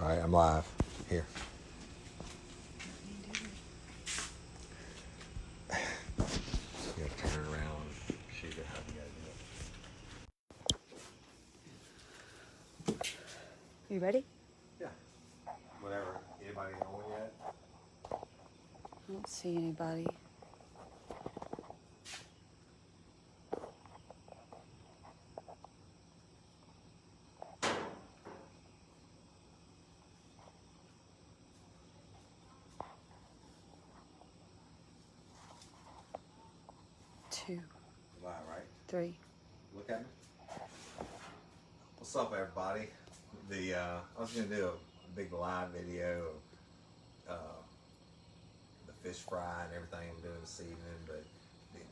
All right, I'm live. Here. You gotta turn around. Show you how you gotta do it. You ready? Yeah. Whatever. Anybody on yet? I don't see anybody. Two, Live, right? three. Look at me. What's up, everybody? I was gonna do a big live video of the fish fry and everything I'm doing this evening, but it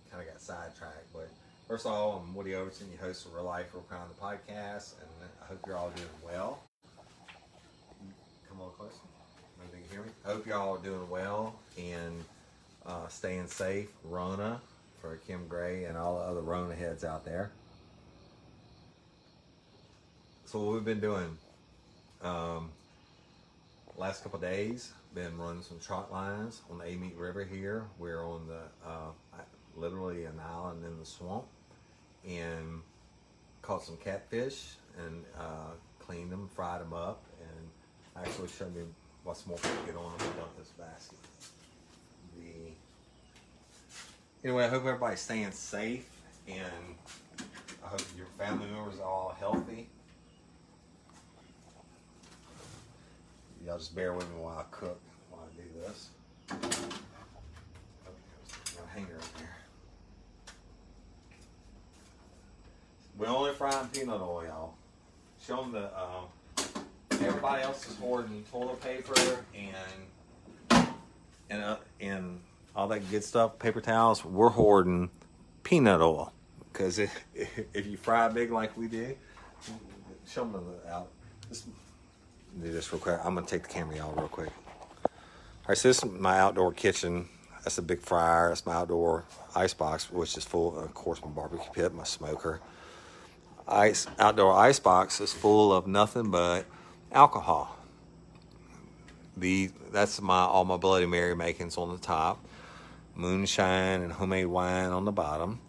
kind of got sidetracked. But first of all, I'm Woody Overton, your host of Real Life Real Crime, the podcast, and I hope you're all doing well. Come on closer. Maybe you can hear me. I hope y'all are doing well and staying safe. Rona for Kim Gray and all the other Rona heads out there. So what we've been doing last couple of days, been running some trot lines on the Amite River here. We're on the literally an island in the swamp, and caught some catfish and cleaned them, fried them up, and actually showed me what's more to get on them about this basket. Anyway, I hope everybody's staying safe, and I hope your family members are all healthy. Y'all just bear with me while I cook, while I do this. Oh, there's a hanger in there. We're only frying peanut oil, y'all. Show them the, everybody else is hoarding toilet paper and all that good stuff, paper towels. We're hoarding peanut oil. Because if you fry big like we do, show them out. Do this real quick. I'm gonna take the camera out real quick. All right, so this is my outdoor kitchen. That's a big fryer. That's my outdoor ice box, which is full of course, my barbecue pit, my smoker. Outdoor ice box is full of nothing but alcohol. That's all my Bloody Mary makings on the top, moonshine and homemade wine on the bottom,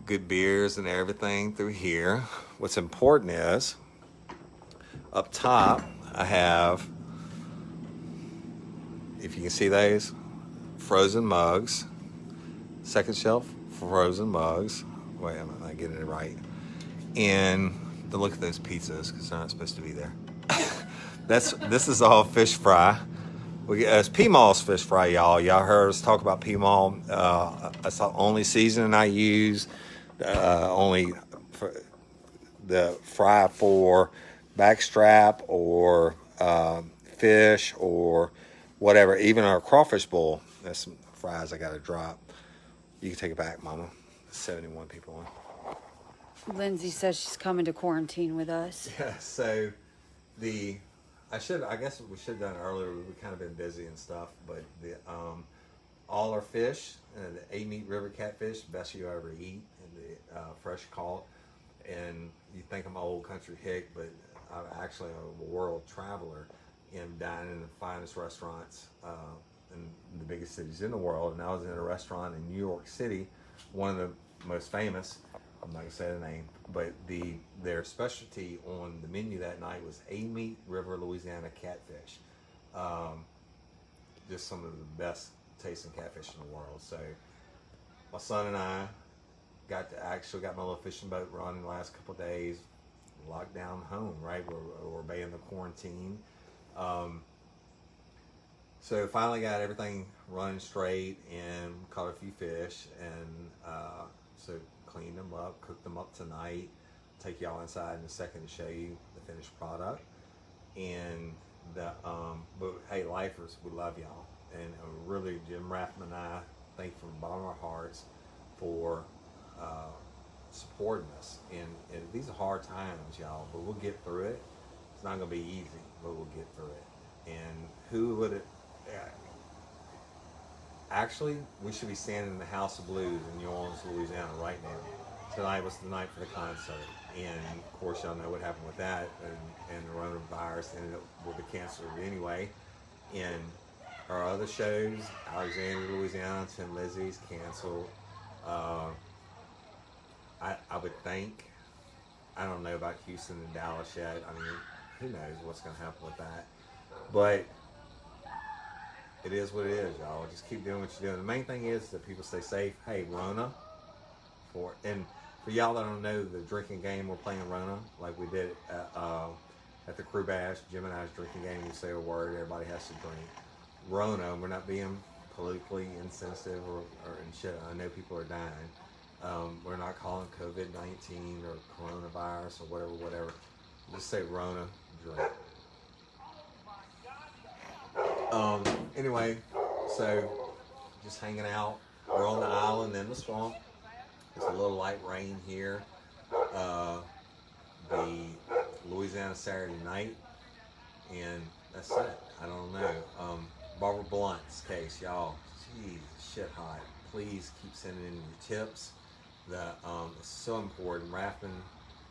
good beers and everything through here. What's important is, up top, I have, if you can see those, frozen mugs. Second shelf, frozen mugs. Wait, am I getting it right? And look at those pizzas, because they're not supposed to be there. This is all fish fry. It's P-Mall's fish fry, y'all. Y'all heard us talk about P-Mall. That's the only seasoning I use. Only for the fry for backstrap or fish or whatever. Even our crawfish bowl. That's some fries I got to drop. You can take it back, Mama. 71 people on. Lindsay says she's coming to quarantine with us. Yeah, so I guess we should have done it earlier. We've kind of been busy and stuff, but all our fish, the Amite River catfish, best you ever eat, and the fresh caught. And you think I'm an old country hick, but I'm actually a world traveler and dining in the finest restaurants in the biggest cities in the world. And I was in a restaurant in New York City, one of the most famous. I'm not gonna say the name, but their specialty on the menu that night was Amite River, Louisiana catfish. Just some of the best tasting catfish in the world. So my son and I got my little fishing boat running the last couple of days. Locked down home, right? We're obeying the quarantine. So finally got everything running straight and caught a few fish, and so cleaned them up, cooked them up tonight. Take y'all inside in a second to show you the finished product. And but hey, lifers, we love y'all, and really, Jim Rathman and I thank you from the bottom of our hearts for supporting us. And these are hard times, y'all, but we'll get through it. It's not gonna be easy, but we'll get through it. And who would it? Actually, we should be standing in the House of Blues in New Orleans, Louisiana right now. tonight was the night for the concert, and of course y'all know what happened with that, and the coronavirus ended up with the canceled anyway. And our other shows, Alexandria, Louisiana, Tim Lizzie's canceled. I would think, I don't know about Houston and Dallas yet. I mean, who knows what's going to happen with that. But it is what it is, y'all. Just keep doing what you're doing. The main thing is that people stay safe. Hey, Rona, for y'all that don't know the drinking game, we're playing Rona like we did at the Crew Bash. Jim and I's drinking game. We say a word, everybody has to drink. Rona, we're not being politically insensitive or and shit. I know people are dying. We're not calling COVID-19 or coronavirus or whatever. Just say Rona, drink. Anyway, so just hanging out. We're on the island in the swamp. It's a little light rain here. The Louisiana Saturday night, and that's it. I don't know. Barbara Blunt's case, y'all. Jeez, shit hot. Please keep sending in your tips. It's so important. Raffin,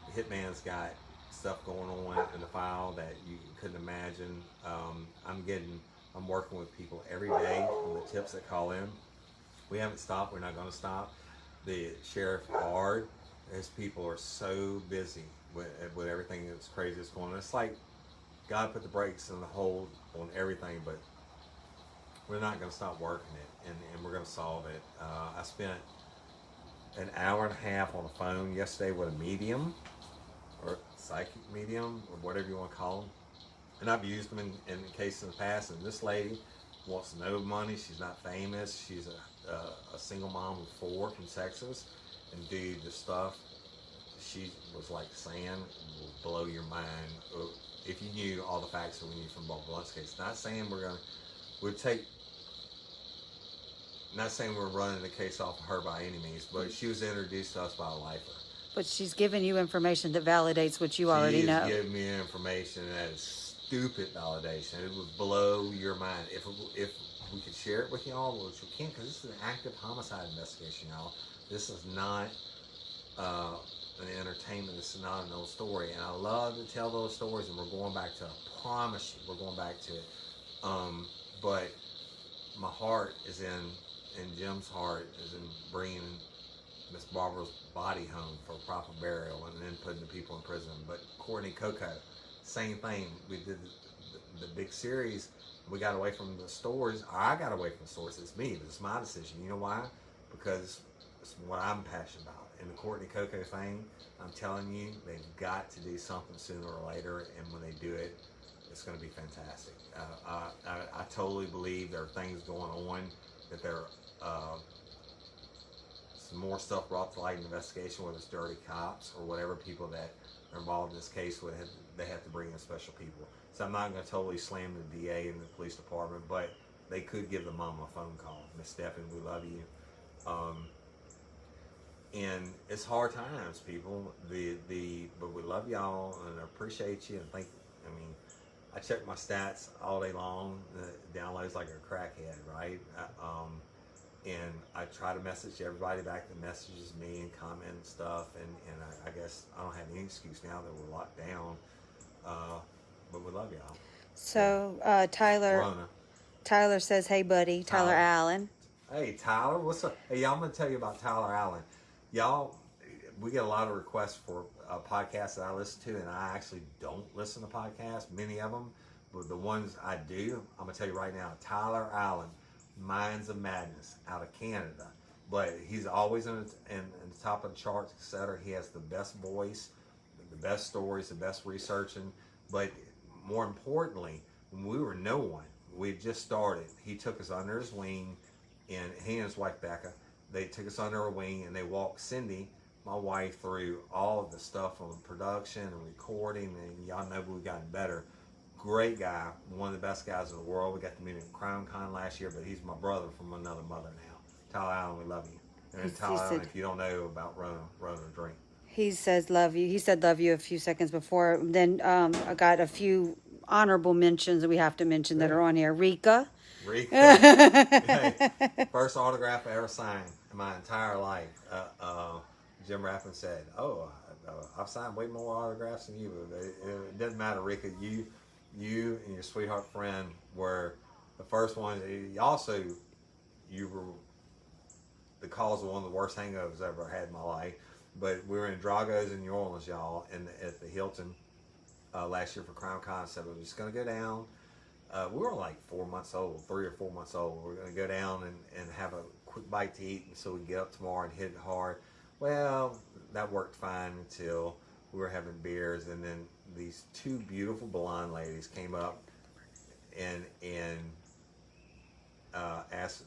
the hitman's got stuff going on in the file that you couldn't imagine. I'm working with people every day on the tips that call in. We haven't stopped. We're not going to stop. The sheriff hard. His people are so busy with everything that's crazy that's going on. It's like God put the brakes and the hold on everything, but we're not going to stop working it, and we're going to solve it. I spent an hour and a half on the phone yesterday with a medium, or psychic medium, or whatever you want to call them. And I've used them in cases in the past, and this lady wants no money. She's not famous. She's a single mom of 4 from Texas. And dude, the stuff she was like saying will blow your mind if you knew all the facts that we need from Bob Blunt's case. Not saying not saying we're running the case off of her by any means, but she was introduced to us by a lifer. But she's giving you information that validates what you already know. She is giving me information that is stupid validation. It would blow your mind. If we could share it with y'all, which we can't, because this is an active homicide investigation, y'all. This is not an entertainment. This is not an old story. And I love to tell those stories, and we're going back to it. I promise you, we're going back to it. But my heart is and Jim's heart is in bringing Miss Barbara's body home for proper burial and then putting the people in prison. But Courtney Coco, same thing. We did the big series. We got away from the stores. I got away from the stores. It's me. It's my decision. You know why? Because it's what I'm passionate about. And the Courtney Coco thing, I'm telling you, they've got to do something sooner or later. And when they do it, it's going to be fantastic. I totally believe there are things going on, that there are some more stuff brought to light in the investigation, whether it's dirty cops or whatever people that are involved in this case, they have to bring in special people. So I'm not going to totally slam the DA and the police department, but they could give the mom a phone call. Miss Stephanie, we love you. And it's hard times, people. But we love y'all and I appreciate you and thank you. I mean, I check my stats all day long. The downloads like a crackhead, right? And I try to message everybody back that messages me and comment and stuff. And I guess I don't have any excuse now that we're locked down. But we love y'all. So Tyler says, "Hey, buddy, Tyler Allen." Hey, Tyler, what's up? Hey, y'all, I'm gonna tell you about Tyler Allen. Y'all, we get a lot of requests for podcasts that I listen to, and I actually don't listen to podcasts, many of them, but the ones I do, I'm gonna tell you right now, Tyler Allen, Minds of Madness, out of Canada, but he's always in the top of the charts, etc. He has the best voice, the best stories, the best researching, but more importantly, when we were no one, we just started, he took us under his wing, and he and his wife Becca, they took us under a wing and they walked Cindy, my wife, through all of the stuff on production and recording, and y'all know we've gotten better. Great guy, one of the best guys in the world. We got to meet him at CrimeCon last year, but he's my brother from another mother now. Tyler Allen, we love you. And Tyler Allen, if you don't know about Rona, drink. He says love you. He said love you a few seconds before. Then I got a few honorable mentions that we have to mention that are on here. Rika. Hey, first autograph I ever signed in my entire life. Jim Rappin said, "Oh, I've signed way more autographs than you. But it doesn't matter, Rika. You and your sweetheart friend were the first ones. You were the cause of one of the worst hangovers I ever had in my life. But we were in Drago's in New Orleans, y'all, and at the Hilton last year for Crime Concept. We were just gonna go down. We were like 4 months old, 3 or 4 months old. We were gonna go down and have a quick bite to eat, and so we could get up tomorrow and hit it hard. Well, that worked fine until we were having beers, and then these two beautiful blonde ladies came up and asked,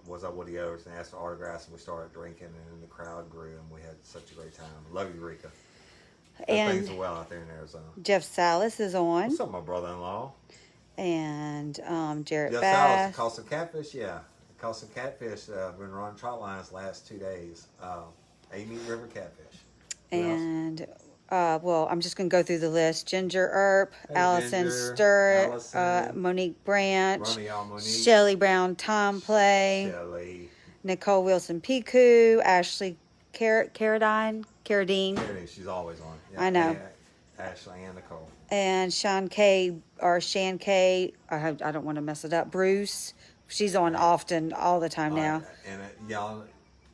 was I Woody O's, and asked for autographs, and we started drinking, and then the crowd grew, and we had such a great time. Love you, Rika. And things are well out there in Arizona. Jeff Salas is on. What's up, my brother-in-law? And Jarrett Jeff Bass. Salas caught some catfish, yeah. Caught some catfish. Been running trot lines the last 2 days. Amy River catfish. And well, I'm just going to go through the list. Ginger Earp, Hey, Allison Ginger, Sturt, Allison, Monique Branch, Monique, Shelly Brown Tom Play, Shelly. Nicole Wilson Piku, Ashley Carradine. She's always on. Yeah, I know. Ashley and Nicole. And Shan K. I don't want to mess it up. Bruce. She's on often, all the time now. And y'all,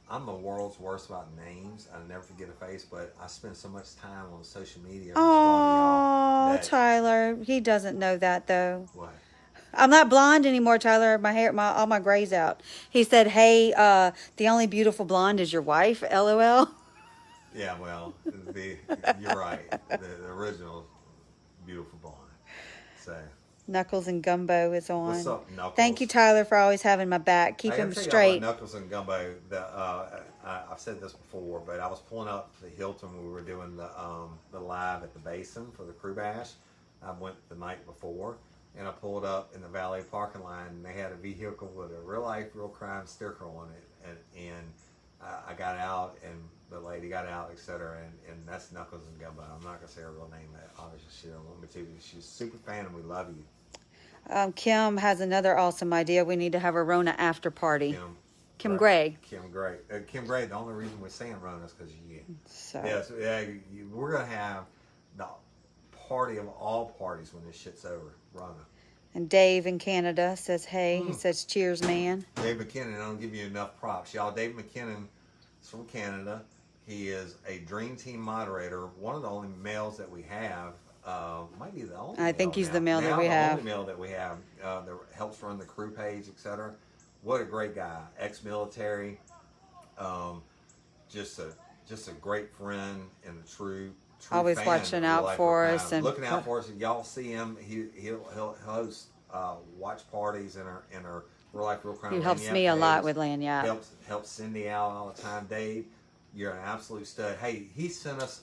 I'm the world's worst about names. I never forget a face, but I spend so much time on social media. Oh, Tyler. He doesn't know that, though. What? I'm not blonde anymore, Tyler. My hair, all my gray's out. He said, "Hey, the only beautiful blonde is your wife." LOL. Yeah, well, you're right. The original beautiful blonde. So. Knuckles and Gumbo is on. What's up, Knuckles? Thank you, Tyler, for always having my back. Keep him straight. Knuckles and Gumbo. I've said this before, but I was pulling up to the Hilton when we were doing the live at the Basin for the Crew Bash. I went the night before, and I pulled up in the valet parking lot, and they had a vehicle with a real life, real crime sticker on it, and I got out, and the lady got out, etc. And that's Knuckles and Gumbo. I'm not gonna say her real name. That obviously she don't want me to. She's a super fan, and we love you. Kim has another awesome idea. We need to have a Rona after party. Kim Gray. Kim Gray. Kim Gray, the only reason we're saying Rona is because of you. So. Yes, we're going to have the party of all parties when this shit's over. Rona. And Dave in Canada says, hey. He says, cheers, man. Dave McKinnon, I don't give you enough props. Y'all, Dave McKinnon is from Canada. He is a Dream Team moderator, one of the only males that we have. Might be the only. I think he's the male that we have. The only male that we have that helps run the crew page, etc. What a great guy, ex-military, just a great friend and a true always fan watching out for us and looking out for us. Y'all see him. He'll host watch parties in our real life, real crime. He helps me a lot with Lanyap. Helps Cindy out all the time. Dave, you're an absolute stud. Hey, he sent us.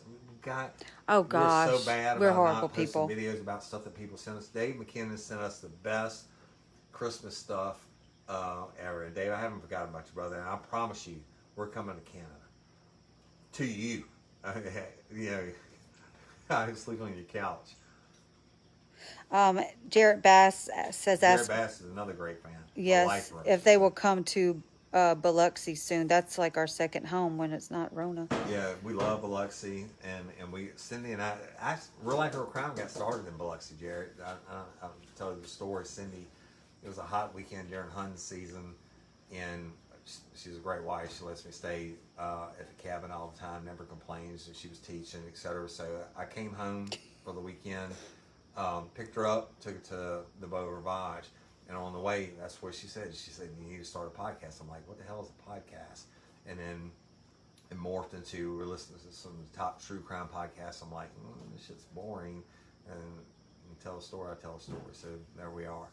Oh gosh, we're so bad. We're about horrible not posting people. Videos about stuff that people send us. Dave McKinnon sent us the best Christmas stuff ever. And Dave, I haven't forgotten about you, brother. And I promise you, we're coming to Canada. To you, you know, I sleep on your couch. Jarrett Bass says, Jarrett Bass is another great fan. Yes, if they will come to Biloxi soon. That's like our second home when it's not Rona. Yeah, we love Biloxi, and Cindy and I Real Life Real Crime got started in Biloxi, Jarrett. I'll tell you the story. Cindy, it was a hot weekend during hunting season, and she's a great wife. She lets me stay at the cabin all the time, never complains. She was teaching, etc. So I came home for the weekend, picked her up, took her to the Beau Rivage. And on the way, that's what she said. She said, you need to start a podcast. I'm like, what the hell is a podcast? And then it morphed into, we're listening to some top true crime podcasts. I'm like, this shit's boring. And you tell a story, I tell a story. So there we are.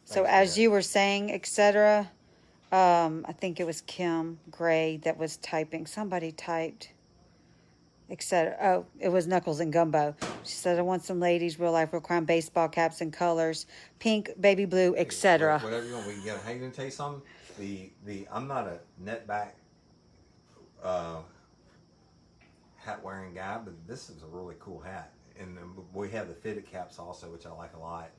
So as you were saying, etc., I think it was Kim Gray that was typing. Somebody typed, etc. Oh, it was Knuckles and Gumbo. She said, I want some ladies, real life, real crime, baseball caps and colors, pink, baby blue, etc. Whatever you want, we can get. Hey, gonna tell you something. I'm not a net back hat wearing guy, but this is a really cool hat, and we have the fitted caps also, which I like a lot.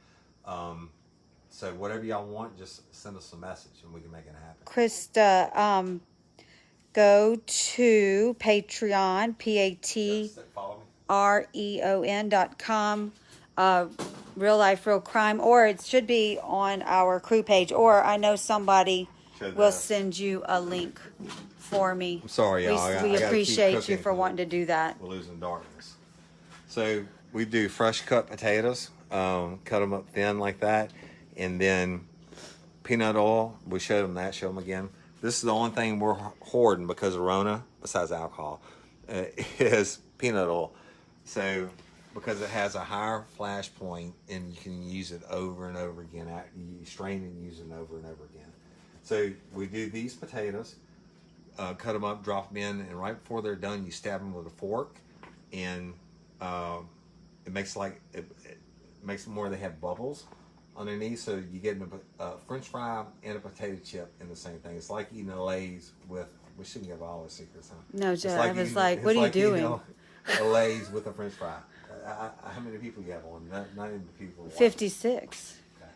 So whatever y'all want, just send us a message and we can make it happen. Krista, go to Patreon, Follow me. patreon.com, Real Life, Real Crime, or it should be on our crew page, or I know somebody will send you a link for me. I'm sorry, y'all. We I gotta keep appreciate you cooking for 'cause wanting to do that. we're losing darkness. So we do fresh cut potatoes, cut them up thin like that, and then peanut oil. We showed them that. Show them again. This is the only thing we're hoarding because of Rona, besides alcohol, is peanut oil. So because it has a higher flash point and you can use it over and over again. You strain and use it over and over again. So we do these potatoes, cut them up, drop them in, and right before they're done, you stab them with a fork, and it makes it makes them more. They have bubbles underneath, so you get a French fry and a potato chip in the same thing. It's like eating a Lay's with. We shouldn't give all the secrets, huh? No, Joe. I was like, "What are you doing?" A Lay's with a French fry. How many people you have on? Not even the people. 56. Okay.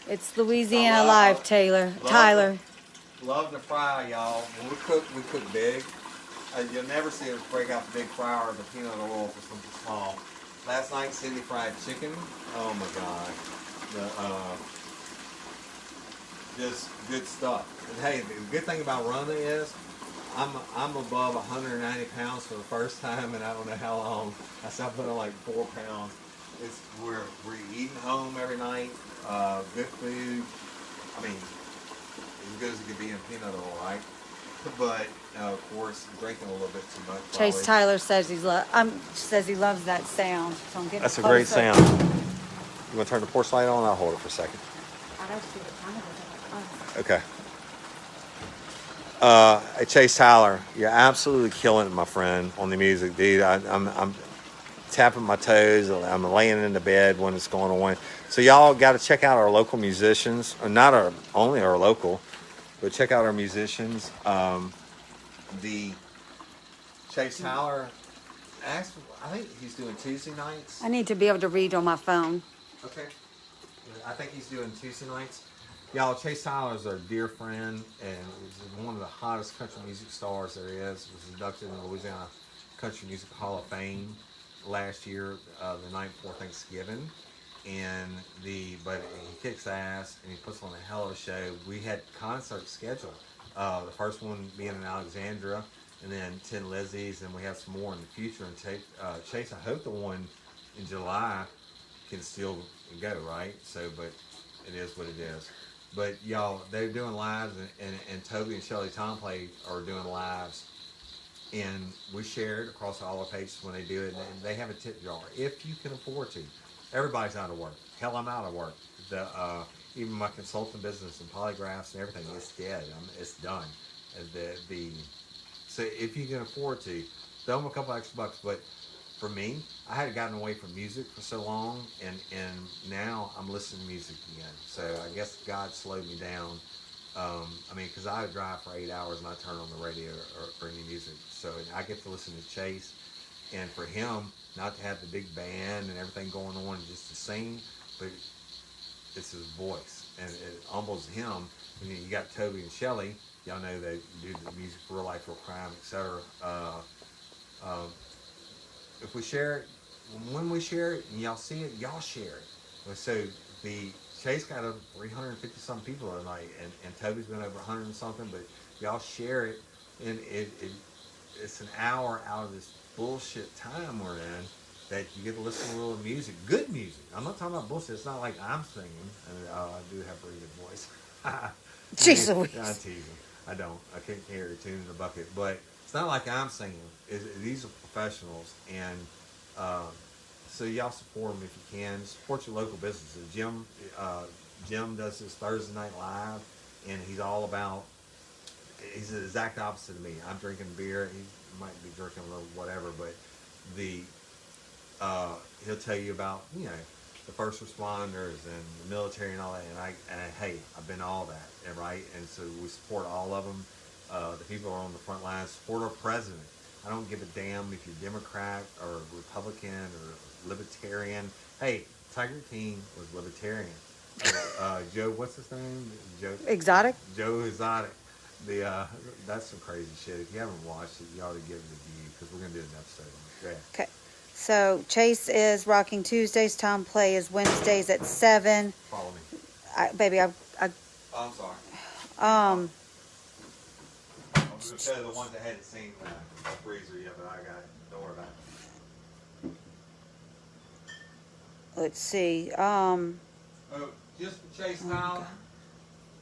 It's Louisiana Live, Tyler. Love to fry, y'all. When we cook big. You'll never see us break out the big fryer or the peanut oil for something small. Last night, Cindy fried chicken. Oh my God. Just good stuff. And hey, the good thing about Rona is I'm above 190 pounds for the first time in I don't know how long. I stopped putting on like 4 pounds. We're eating home every night. Good food. I mean, as good as it could be in peanut oil, right? But of course, drinking a little bit too much. Chase probably. Tyler says he loves that sound. So I'm getting That's a closer. great sound. You want to turn the porch light on? I'll hold it for a second. I don't see the time of it. Okay. Chase Tyler, you're absolutely killing it, my friend, on the music, dude. I'm tapping my toes. I'm laying in the bed when it's going on. So y'all got to check out our local musicians, or not only our local, but check out our musicians. The Chase Tyler, I think he's doing Tuesday nights. I need to be able to read on my phone. Okay. I think he's doing Tuesday nights. Y'all, Chase Tyler is our dear friend and is one of the hottest country music stars there is. He was inducted in the Louisiana Country Music Hall of Fame last year, the night before Thanksgiving. But he kicks ass and he puts on a hell of a show. We had concerts scheduled. The first one being in Alexandria, and then 10 Lizzie's, and we have some more in the future. And Chase, I hope the one in July can still go, right? So, but it is what it is. But y'all, they're doing lives, and Toby and Shelly Tomplay are doing lives, and we share it across all our pages when they do it. And they have a tip jar if you can afford to. Everybody's out of work. Hell, I'm out of work. Even my consulting business and polygraphs and everything, it's dead. It's done. So if you can afford to, throw them a couple extra bucks. But for me, I had gotten away from music for so long, and now I'm listening to music again. So I guess God slowed me down. Because I would drive for 8 hours and I turn on the radio or any music. So I get to listen to Chase, and for him not to have the big band and everything going on, just to sing, but it's his voice, and it humbles him. And you got Toby and Shelly. Y'all know they do the music for Real Life, Real Crime, etc. If we share it, when we share it, and y'all see it, y'all share it. So the Chase got over 350 some people tonight, and Toby's been over 100 and something. But y'all share it, and it's an hour out of this bullshit time we're in that you get to listen to a little music, good music. I'm not talking about bullshit. It's not like I'm singing, and I do have a pretty good voice. Jeez Louise. I'm teasing. I don't. I can't carry a tune in the bucket, but it's not like I'm singing. These are professionals, and so y'all support them if you can. Support your local businesses. Jim does his Thursday Night Live, and he's all about. He's the exact opposite of me. I'm drinking beer. He might be drinking a little whatever, but he'll tell you about the first responders and the military and all that. And hey, I've been all that, right? And so we support all of them. The people who are on the front lines. Support our president. I don't give a damn if you're Democrat or Republican or Libertarian. Hey, Tiger King was libertarian. Joe, what's his name? Exotic. Joe Exotic. That's some crazy shit. If you haven't watched it, you ought to give it a view because we're gonna do an episode on it. Go ahead. Okay. So Chase is rocking Tuesdays. Tom Play is Wednesdays at 7. Follow me. Baby, Oh, I'm sorry. um, I was gonna say the ones that hadn't seen the freezer yet, but I got it. Don't worry about it. let's see. Oh, just for Chase now.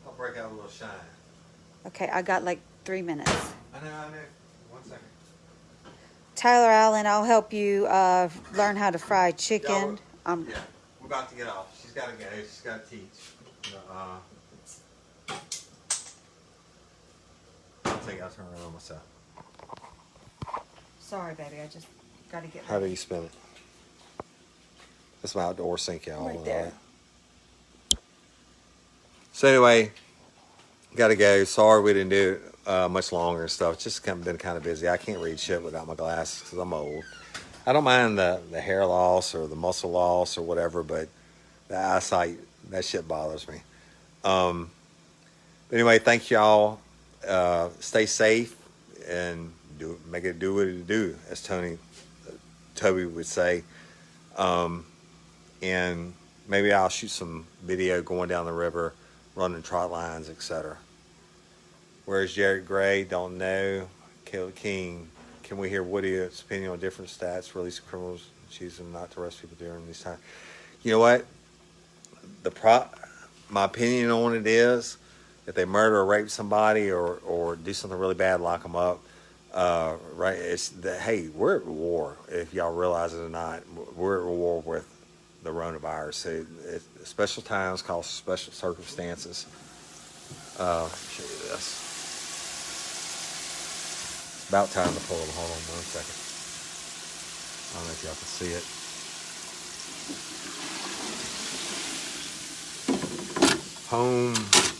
I'll break out a little shine. Okay, I got like 3 minutes. I know. 1 second. Tyler Allen, I'll help you learn how to fry chicken. Yeah, we're about to get off. She's got to go. She's got to teach. I'll turn around myself. Sorry, baby. I just got to get. How do you spin it? That's my outdoor sink, y'all. Right there. So anyway, got to go. Sorry we didn't do it much longer and stuff. It's just been kind of busy. I can't read shit without my glasses because I'm old. I don't mind the hair loss or the muscle loss or whatever, but the eyesight, that shit bothers me. But anyway, thank y'all. Stay safe and make it do what it do, as Toby would say. And maybe I'll shoot some video going down the river, running trot lines, etc. Where's Jared Gray? Don't know. Caleb King. Can we hear Woody's opinion on different stats, release of criminals, choosing not to arrest people during these times? You know what? My opinion on it is, if they murder or rape somebody or do something really bad, lock them up. Right? It's that, hey, we're at war. If y'all realize it or not, we're at war with the coronavirus. So special times call special circumstances. Show you this. It's about time to pull them. Hold on 1 second. I don't know if y'all can see it. Home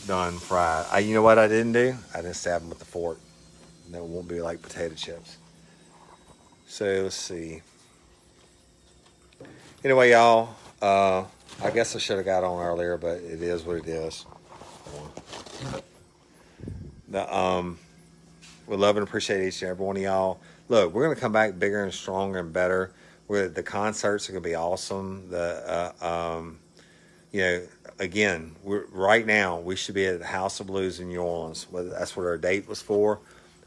done fried. You know what I didn't do? I didn't stab them with the fork. That won't be like potato chips. So let's see. Anyway, y'all, I guess I should have got on earlier, but it is what it is. We love and appreciate each and every one of y'all. Look, we're gonna come back bigger and stronger and better. The concerts are gonna be awesome. Again, right now we should be at the House of Blues in New Orleans. That's what our date was for,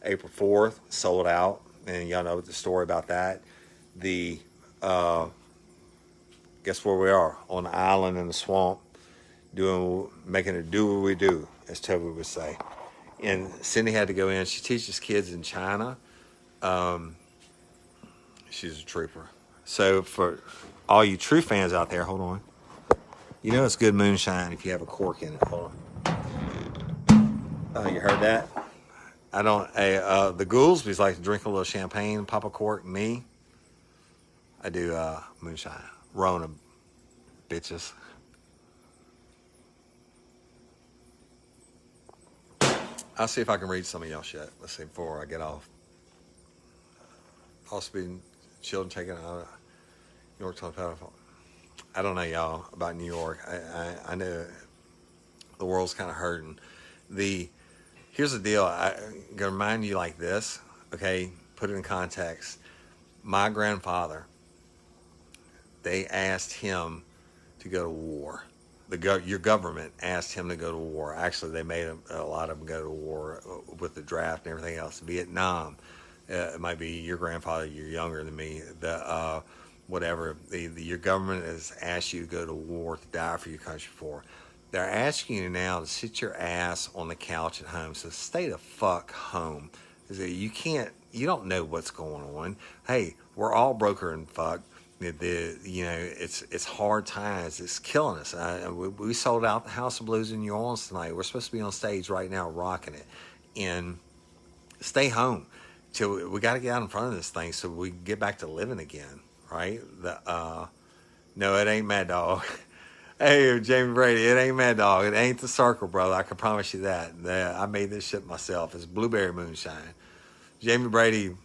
April 4th. Sold out, and y'all know the story about that. Guess where we are? On an island in the swamp, making it do what we do, as Toby would say. And Cindy had to go in. She teaches kids in China. She's a trooper. So for all you true fans out there, hold on. You know it's good moonshine if you have a cork in it. Hold on. Oh, you heard that? I don't. The Goolsbys like to drink a little champagne, pop a cork. Me, I do moonshine. Rona, bitches. I'll see if I can read some of y'all shit. Let's see before I get off. Also been children taken out of New York telephone. I don't know, y'all, about New York. I know the world's kind of hurting. Here's the deal. I'm going to remind you like this, okay? Put it in context. My grandfather, they asked him to go to war. Your government asked him to go to war. Actually, they made a lot of them go to war with the draft and everything else. Vietnam. It might be your grandfather. You're younger than me. Whatever. Your government has asked you to go to war to die for your country for. They're asking you now to sit your ass on the couch at home. So stay the fuck home. You don't know what's going on. Hey, we're all broker and fucked. It's hard times. It's killing us. We sold out the House of Blues in New Orleans tonight. We're supposed to be on stage right now rocking it. And stay home till we got to get out in front of this thing so we can get back to living again, right? No, it ain't Mad Dog. Hey, Jamie Brady, it ain't Mad Dog. It ain't the Circle, brother. I can promise you that. I made this shit myself. It's blueberry moonshine. Jamie Brady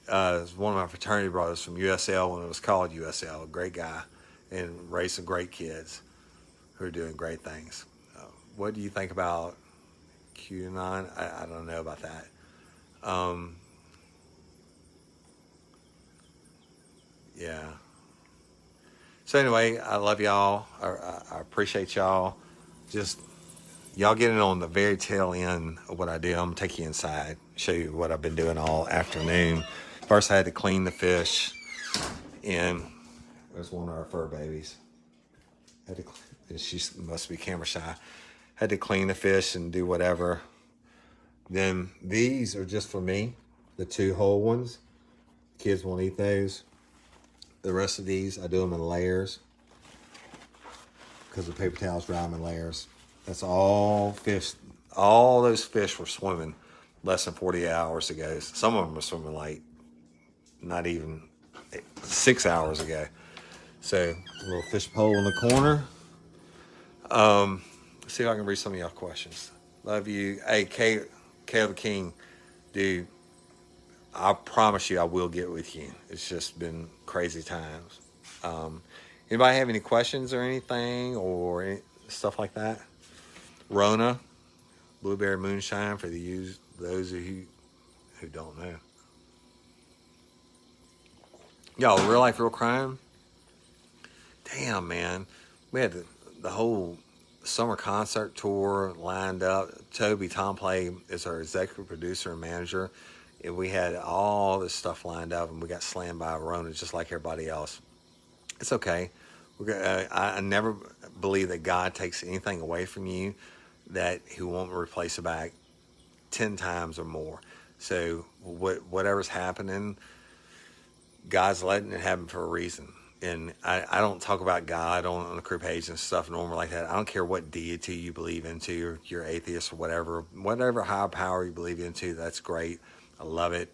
is one of my fraternity brothers from USL when it was called USL. A great guy. and raise some great kids who are doing great things. What do you think about QAnon? I don't know about that. Yeah. So anyway, I love y'all. I appreciate y'all. Just y'all getting on the very tail end of what I do. I'm gonna take you inside, show you what I've been doing all afternoon. First, I had to clean the fish, and there's one of our fur babies. Had to, she must be camera shy. Had to clean the fish and do whatever. Then these are just for me, the 2 whole ones. Kids won't eat those. The rest of these, I do them in layers because the paper towels dry them in layers. That's all fish. All those fish were swimming less than 48 hours ago. Some of them were swimming like not even 6 hours ago. So a little fish pole in the corner. Let's see if I can read some of y'all questions. Love you. Hey, K the King, dude. I promise you I will get with you. It's just been crazy times. Anybody have any questions or anything or stuff like that? Rona, blueberry moonshine for those of you who don't know. Y'all, real life, real crime. Damn, man. We had the whole summer concert tour lined up. Toby Tomplay is our executive producer and manager. And we had all this stuff lined up, and we got slammed by Rona just like everybody else. It's okay. I never believe that God takes anything away from you that he won't replace it back 10 times or more. So whatever's happening, God's letting it happen for a reason. And I don't talk about God on the career page and stuff normal like that. I don't care what deity you believe into, or you're atheist or whatever higher power you believe into, that's great. I love it.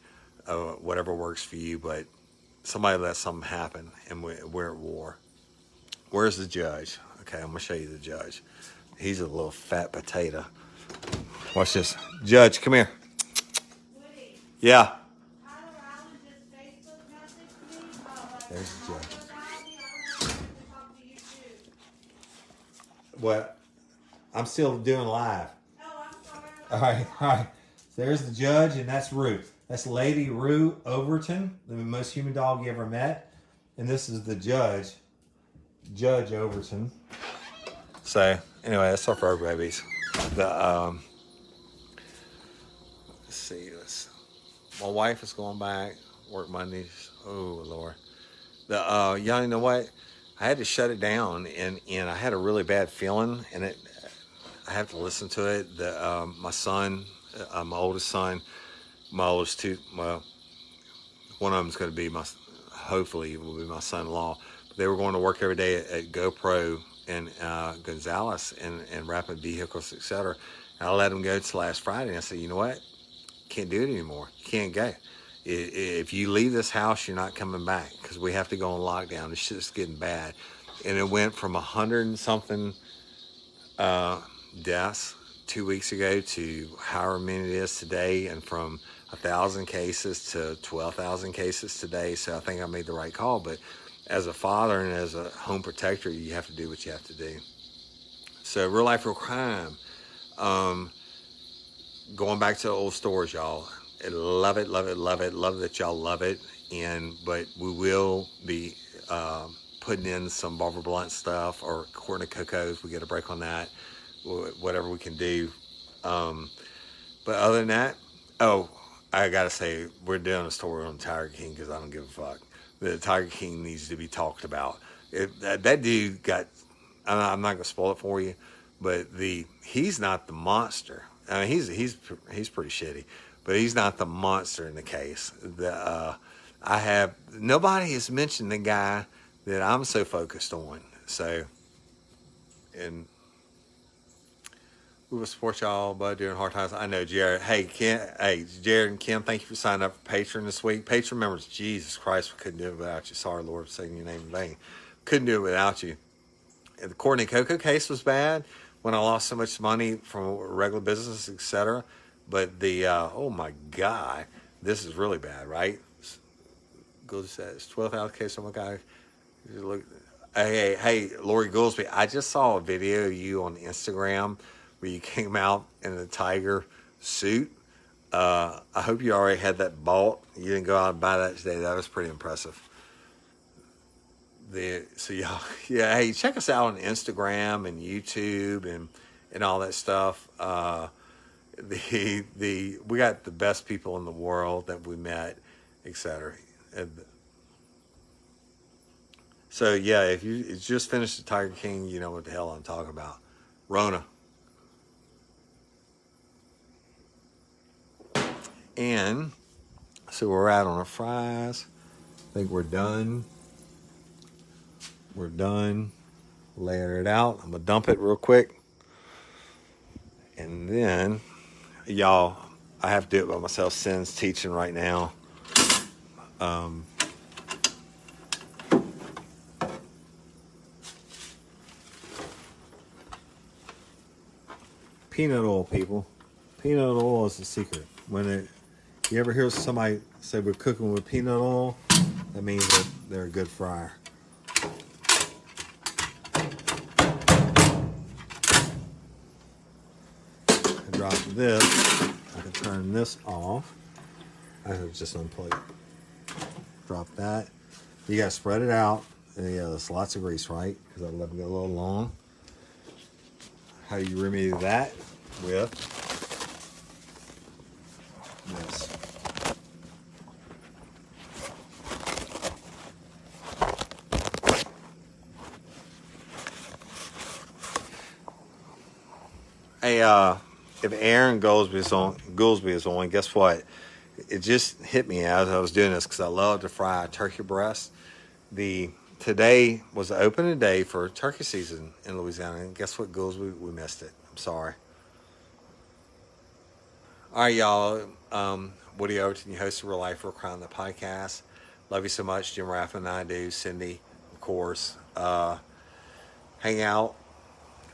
Whatever works for you, but somebody let something happen and we're at war. Where's the judge? Okay, I'm going to show you the judge. He's a little fat potato. Watch this. Judge, come here. Woody, Yeah. Tyler Allen just Facebook messaged me. There's the judge. I want to talk to you too. What? I'm still doing live. Oh, I'm sorry. All right. So there's the judge, and that's Rue. That's Lady Rue Overton, the most human dog you ever met. And this is the judge, Judge Overton. So anyway, that's our fur babies. Let's see. My wife is going back work Mondays. Oh Lord. Y'all know what? I had to shut it down, and I had a really bad feeling, and I have to listen to it. My son, my oldest son, my oldest two, one of them's going to be hopefully will be my son-in-law. But they were going to work every day at GoPro and Gonzales and Rapid Vehicles, etc. And I let them go till last Friday, and I said, you know what? Can't do it anymore. You can't go. If you leave this house, you're not coming back because we have to go on lockdown. It's just getting bad. And it went from 100 and something deaths 2 weeks ago to however many it is today, and from 1,000 cases to 12,000 cases today. So I think I made the right call. But as a father and as a home protector, you have to do what you have to do. So real life, real crime. Going back to the old stores, y'all. I love it, love it, love it. Love that y'all love it. But we will be putting in some Barbara Blunt stuff or corn and cocos. We get a break on that. Whatever we can do. But other than that, I gotta say, we're doing a story on Tiger King because I don't give a fuck. The Tiger King needs to be talked about. That dude got. I'm not gonna spoil it for you, but he's not the monster. I mean, he's pretty shitty, but he's not the monster in the case. Nobody has mentioned the guy that I'm so focused on. So, and we will support y'all, bud, during hard times. I know, Jared. Hey, Jared and Kim, thank you for signing up for Patreon this week. Patreon members, Jesus Christ, we couldn't do it without you. Sorry, Lord, for saying your name in vain. Couldn't do it without you. And the Courtney Coco case was bad when I lost so much money from regular business, etc. But oh my God, this is really bad, right? Go to that. It's 12,000 case. Oh my God. Look, Hey, Lori Goolsby, I just saw a video of you on Instagram where you came out in a tiger suit. I hope you already had that bought. You didn't go out and buy that today. That was pretty impressive. So yeah, yeah. Hey, check us out on Instagram and YouTube and all that stuff. The we got the best people in the world that we met, etc. So yeah, if you just finished the Tiger King, you know what the hell I'm talking about. Rona. And so we're out on our fries. I think we're done. We're done. Layer it out. I'm gonna dump it real quick. And then y'all, I have to do it by myself. Sin's teaching right now. Peanut oil, people. Peanut oil is the secret. You ever hear somebody say we're cooking with peanut oil, that means that they're a good fryer. I drop this. I can turn this off. I have just unplug it. Drop that. You gotta spread it out. And yeah, there's lots of grease, right? Because I let it go a little long. How do you remedy that? With this. Hey, if Aaron Goolsby is on, guess what? It just hit me as I was doing this because I love to fry turkey breast. Today was the opening day for turkey season in Louisiana, and guess what, Goolsby? We missed it. I'm sorry. All right, y'all. Woody Overton, your host of Real Life, Real Crime, the podcast. Love you so much. Jim Raffin and I do. Cindy, of course. Hang out.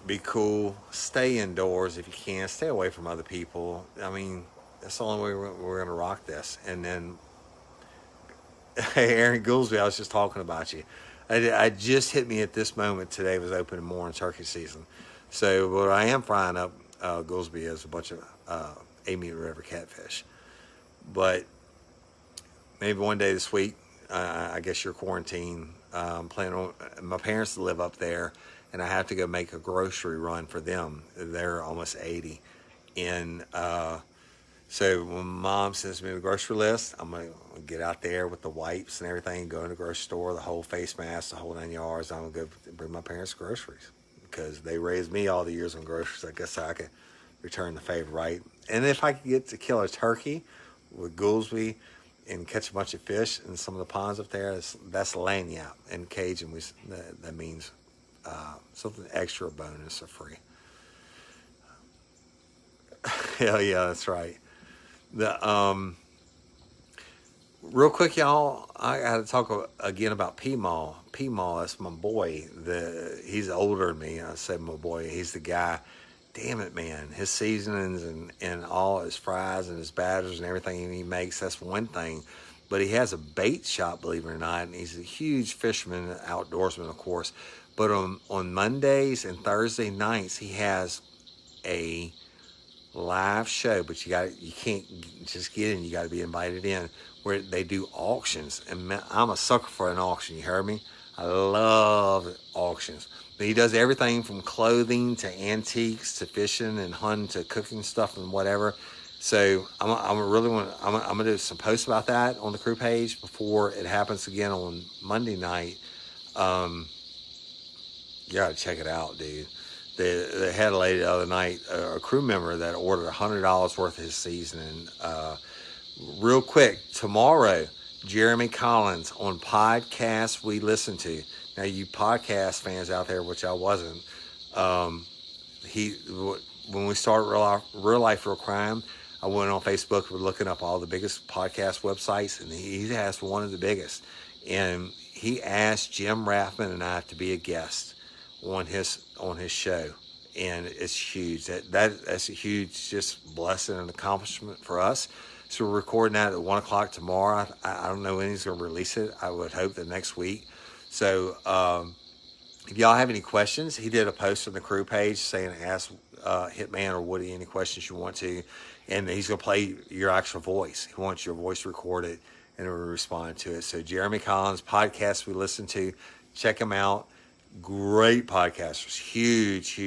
Be cool. Stay indoors if you can. Stay away from other people. I mean, that's the only way we're going to rock this. And then, hey, Aaron Goolsby, I was just talking about you. I just hit me at this moment. Today was open morning turkey season. So what I am frying up, Goolsby, is a bunch of Amy River catfish. But maybe one day this week, I guess you're quarantined. Planning on my parents live up there, and I have to go make a grocery run for them. They're almost 80, and so when Mom sends me the grocery list, I'm gonna get out there with the wipes and everything, go in the grocery store, the whole face mask, the whole 9 yards. I'm gonna go bring my parents groceries because they raised me all the years on groceries. I guess I could return the favor, right? And if I could get to kill a turkey with Goolsby and catch a bunch of fish in some of the ponds up there, that's laying out. In Cajun, that means something extra, bonus, or free. Hell yeah, that's right. Real quick, y'all, I got to talk again about P-Mall. P-Mall, that's my boy. He's older than me. I say my boy. He's the guy. Damn it, man. His seasonings and all his fries and his batters and everything he makes, that's one thing. But he has a bait shop, believe it or not, and he's a huge fisherman, outdoorsman, of course. But on Mondays and Thursday nights, he has a live show, but you can't just get in. You got to be invited in, where they do auctions. And man, I'm a sucker for an auction. You heard me? I love auctions. But he does everything from clothing to antiques to fishing and hunting to cooking stuff and whatever. So I'm gonna do some posts about that on the crew page before it happens again on Monday night. You gotta check it out, dude. They had a lady the other night, a crew member that ordered $100 worth of his seasoning. Real quick, tomorrow, Jeremy Collins on podcasts we listen to. Now, you podcast fans out there, which I wasn't, when we started Real Life, Real Crime, I went on Facebook, we're looking up all the biggest podcast websites, and he has one of the biggest. And he asked Jim Raffman and I to be a guest on his show, and it's huge. That's a huge just blessing and accomplishment for us. So we're recording that at 1 o'clock tomorrow. I don't know when he's going to release it. I would hope the next week. So If y'all have any questions, he did a post on the crew page saying ask Hitman or Woody any questions you want to, and he's gonna play your actual voice. He wants your voice recorded and we'll respond to it. So Jeremy Collins podcast we listen to, check him out. Great podcasters, huge.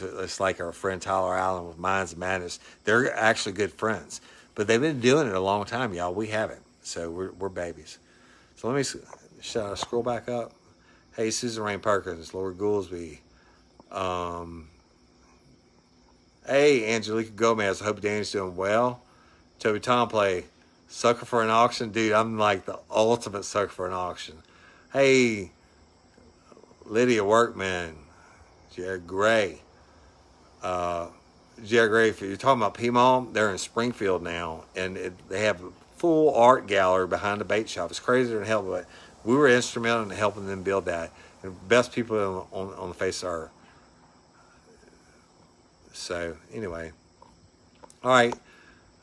It's like our friend Tyler Allen with Minds of Madness. They're actually good friends, but they've been doing it a long time, y'all. We haven't, so we're babies. So let me should I scroll back up. Hey, Susan Rain Perkins, Lord Goolsby. Hey, Angelica Gomez. I hope Danny's doing well. Toby Tomplay, sucker for an auction. Dude, I'm like the ultimate sucker for an auction. Hey, Lydia Workman. Jared Gray. Jared Gray, if you're talking about PMOM, they're in Springfield now. And they have a full art gallery behind the bait shop. It's crazier than hell, but we were instrumental in helping them build that. The best people on the face of earth. So, anyway. All right.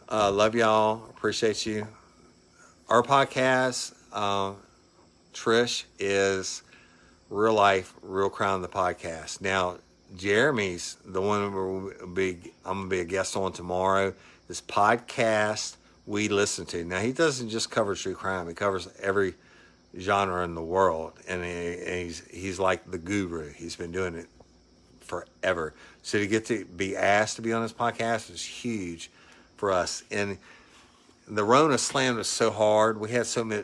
Love y'all. Appreciate you. Our podcast, Trish, is Real Life, Real Crime, the podcast. Now, Jeremy's the one I'm going to be a guest on tomorrow. This podcast we listen to. Now, he doesn't just cover true crime. He covers every genre in the world. And he's like the guru. He's been doing it forever. So to get to be asked to be on this podcast was huge for us. And the Rona slammed us so hard. We had so many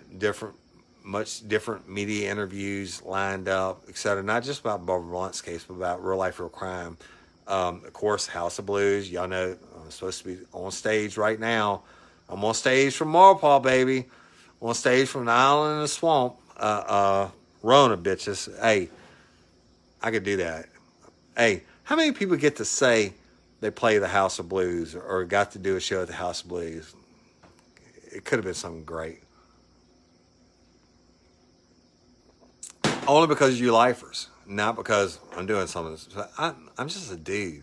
much different media interviews lined up, etc. Not just about Barbara Blunt's case, but about real life, real crime. Of course, House of Blues. Y'all know I'm supposed to be on stage right now. I'm on stage from Marpaw, baby. I'm on stage from the island in the swamp. Rona, bitches. Hey, I could do that. Hey, how many people get to say they play the House of Blues or got to do a show at the House of Blues? It could have been something great. Only because of you lifers, not because I'm doing something. I'm just a dude.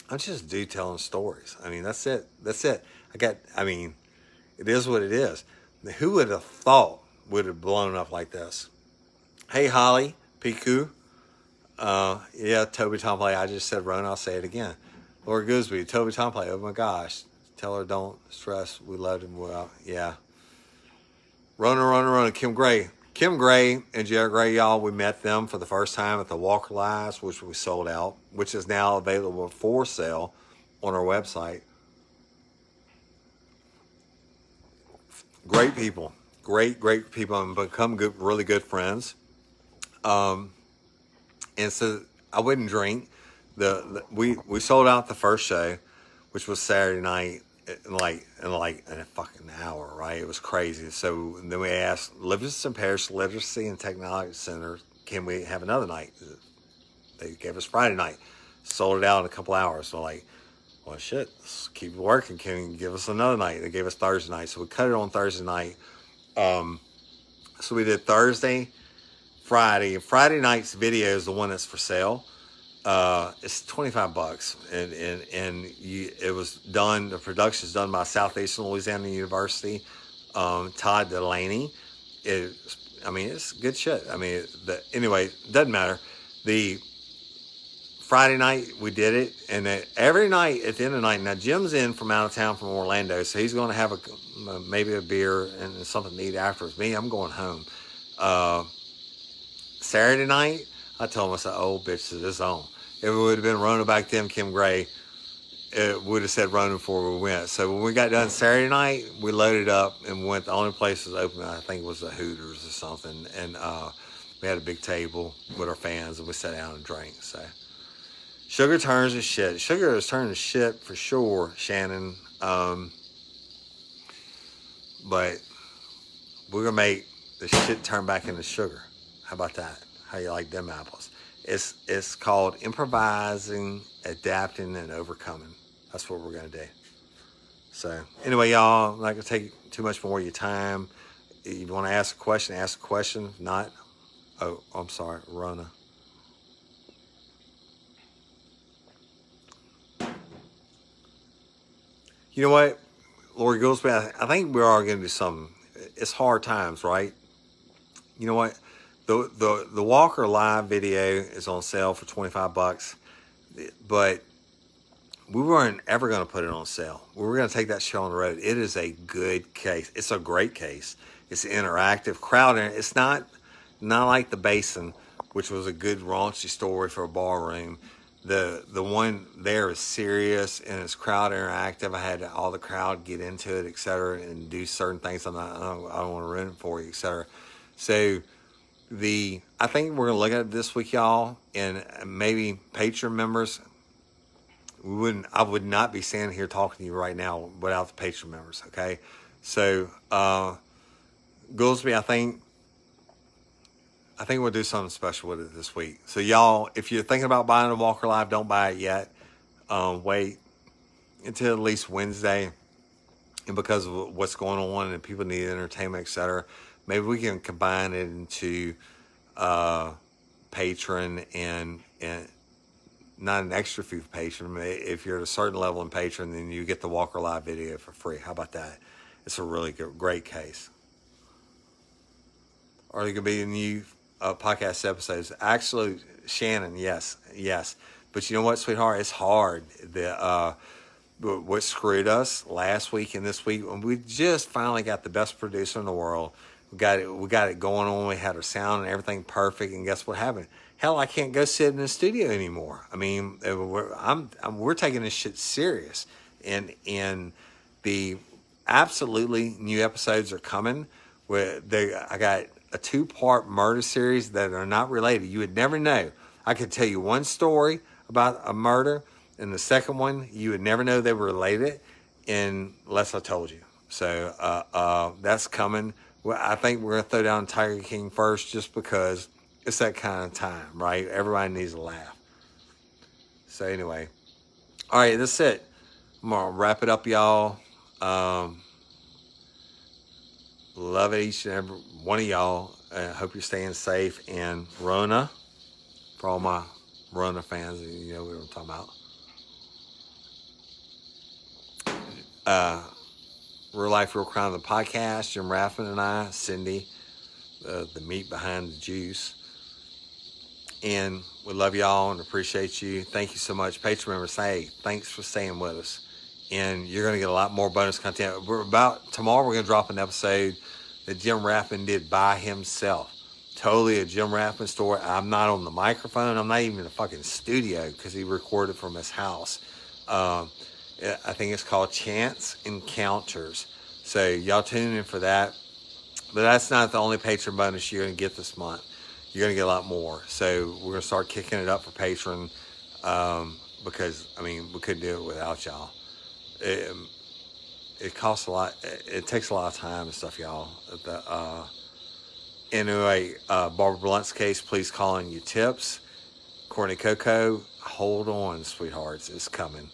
I'm just a dude telling stories. I mean, that's it. It is what it is. Who would have thought would have blown up like this? Hey, Holly, Piku. Yeah, Toby Tomplay. I just said Rona. I'll say it again. Lord Gooseby, Toby Tomplay. Oh my gosh. Tell her don't stress. We loved him well. Yeah. Rona. Kim Gray and Jared Gray, y'all. We met them for the first time at the Walker Lives, which we sold out, which is now available for sale on our website. Great people. Great people, and become really good friends. And so I wouldn't drink. We sold out the first show, which was Saturday night, in a fucking hour, right? It was crazy. So then we asked Livingston Parish Literacy and Technology Center, can we have another night? They gave us Friday night. Sold it out in a couple hours. So well, shit, let's keep working. Can you give us another night? They gave us Thursday night. So we cut it on Thursday night. So we did Thursday, Friday. Friday night's video is the one that's for sale. It's $25, and it was done. The production's done by Southeastern Louisiana University. Todd Delaney. It's good shit. Anyway, doesn't matter. The Friday night we did it, and every night at the end of the night. Now Jim's in from out of town from Orlando, so he's going to have maybe a beer and something to eat afterwards. Me, I'm going home. Saturday night, I told him, I said, "Oh, bitch, it is on." If it would have been Rona back then, Kim Gray, it would have said Rona before we went. So when we got done Saturday night, we loaded up and went. The only place that was open, I think, was the Hooters or something. And we had a big table with our fans, and we sat down and drank. So sugar turns to shit. Sugar is turning to shit for sure, Shannon. But we're going to make the shit turn back into sugar. How about that? How you like them apples? It's called improvising, adapting, and overcoming. That's what we're going to do. So anyway, y'all, I'm not going to take too much more of your time. If you want to ask a question, ask a question. If not, I'm sorry, Rona. You know what, Lori Goolsby, I think we are going to do something. It's hard times, right? You know what? The Walker Live video is on sale for $25, but we weren't ever going to put it on sale. We were going to take that show on the road. It is a good case. It's a great case. It's interactive, crowd. It's not like The Basin, which was a good raunchy story for a ballroom. The one there is serious and it's crowd interactive. I had all the crowd get into it, etc., and do certain things. I don't want to ruin it for you, etc. So I think we're gonna look at it this week, y'all, and maybe Patreon members. I would not be standing here talking to you right now without the Patreon members. Okay, so Goolsby, I think we'll do something special with it this week. So y'all, if you're thinking about buying a Walker Live, don't buy it yet. Wait until at least Wednesday, and because of what's going on and people need entertainment, etc., maybe we can combine it into patron and not an extra fee for patron. If you're at a certain level in patron, then you get the Walker Live video for free. How about that? It's a really great case. Are there going to be new podcast episodes? Actually, Shannon, yes. But you know what, sweetheart? It's hard. What screwed us last week and this week, when we just finally got the best producer in the world. We got it going on. We had our sound and everything perfect. And guess what happened? Hell, I can't go sit in the studio anymore. I mean, we're taking this shit serious, and the absolutely new episodes are coming. I got a 2-part murder series that are not related. You would never know. I could tell you one story about a murder, and the second one you would never know they were related unless I told you. So that's coming. Well, I think we're going to throw down Tiger King first just because it's that kind of time, right? Everybody needs a laugh. So anyway. All right, that's it. I'm going to wrap it up, y'all. Love each and every one of y'all. Hope you're staying safe. And Rona, for all my Rona fans, you know what I'm talking about. Real Life, Real Crime, the podcast. Jim Raffin and I, Cindy, the meat behind the juice. And we love y'all and appreciate you. Thank you so much. Patreon members, hey, thanks for staying with us. And you're going to get a lot more bonus content. Tomorrow we're going to drop an episode that Jim Raffin did by himself. Totally a Jim Raffin story. I'm not on the microphone. I'm not even in the fucking studio because he recorded from his house. I think it's called Chance Encounters. So y'all tune in for that. But that's not the only Patreon bonus you're going to get this month. You're going to get a lot more. So we're going to start kicking it up for Patreon because, I mean, we couldn't do it without y'all. It costs a lot. It takes a lot of time and stuff, y'all. Anyway, Barbara Blunt's case, please call in your tips. Courtney Coco, hold on, sweethearts. It's coming.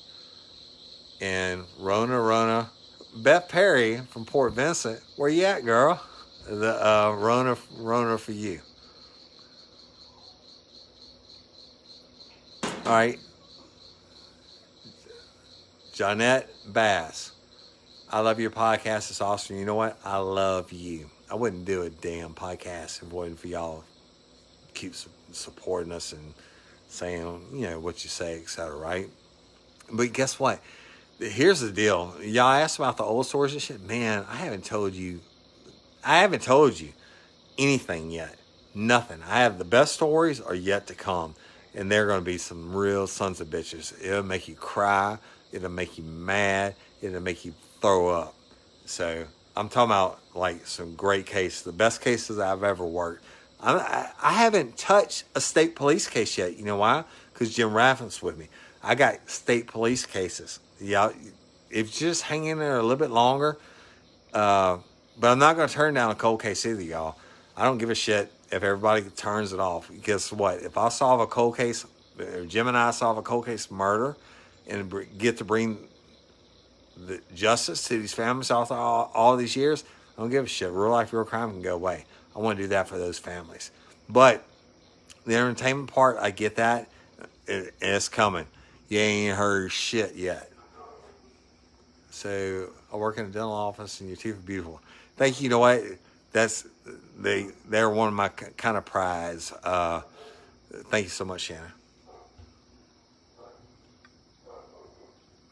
And Rona, Beth Perry from Port Vincent, where you at, girl? The Rona for you. All right. Jonette Bass, I love your podcast. It's awesome. You know what? I love you. I wouldn't do a damn podcast if it wasn't for y'all keep supporting us and saying, you know, what you say, etc., right? But guess what? Here's the deal. Y'all asked about the old stories and shit. Man, I haven't told you anything yet. Nothing. I have the best stories are yet to come. And they're going to be some real sons of bitches. It'll make you cry. It'll make you mad. It'll make you throw up. So I'm talking about like some great cases. The best cases I've ever worked. I haven't touched a state police case yet. You know why? Because Jim Raffin's with me. I got state police cases. Yeah, if you just hang in there a little bit longer. But I'm not going to turn down a cold case either, y'all. I don't give a shit if everybody turns it off. Guess what? If I solve a cold case, or Jim and I solve a cold case murder and get to bring the justice to these families after all these years, I don't give a shit. Real life, real crime can go away. I want to do that for those families. But the entertainment part, I get that. It's coming. You ain't heard shit yet. So I work in a dental office and your teeth are beautiful. Thank you. You know what? they're one of my kind of prize. Thank you so much, Shannon.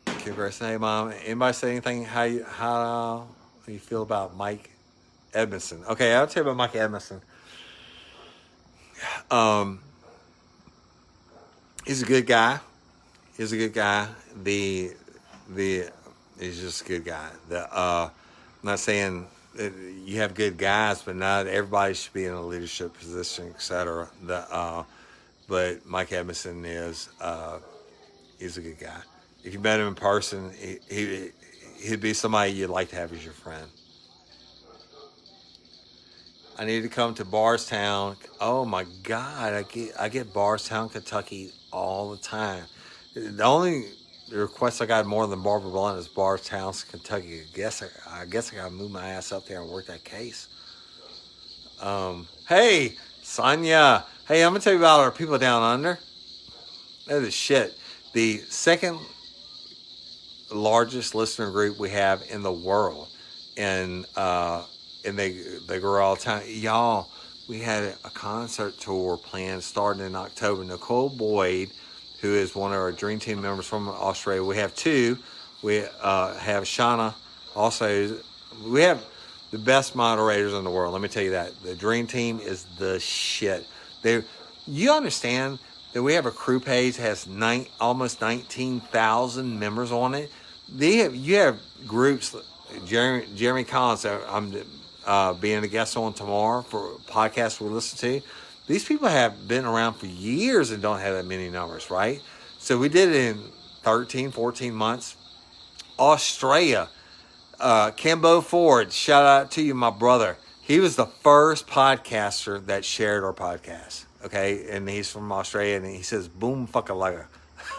Congrats. Hey, Mom. Anybody say anything? How you feel about Mike Edmondson? Okay, I'll tell you about Mike Edmondson. He's a good guy. He's a good guy. The he's just a good guy. I'm not saying that you have good guys, but not everybody should be in a leadership position, etc. But Mike Edmondson he's a good guy. If you met him in person, he'd be somebody you'd like to have as your friend. I need to come to Bardstown. Oh my God, I get Bardstown, Kentucky all the time. The only request I got more than Barbara Blunt is Bardstown, Kentucky. I guess I gotta move my ass up there and work that case. Hey, Sonia. Hey, I'm gonna tell you about our people down under. That is shit. The second largest listener group we have in the world, and they grow all the time. Y'all, we had a concert tour planned starting in October. Nicole Boyd, who is one of our Dream Team members from Australia. We have two. We have Shauna. Also, we have the best moderators in the world. Let me tell you that. The Dream Team is the shit. You understand that we have a crew page that has almost 19,000 members on it. You have groups. Jeremy Collins, I'm being a guest on tomorrow for a podcast we listen to. These people have been around for years and don't have that many numbers, right? So we did it in 13, 14 months. Australia, Cambo Ford, shout out to you, my brother. He was the first podcaster that shared our podcast, okay? And he's from Australia, and he says, boom, fucka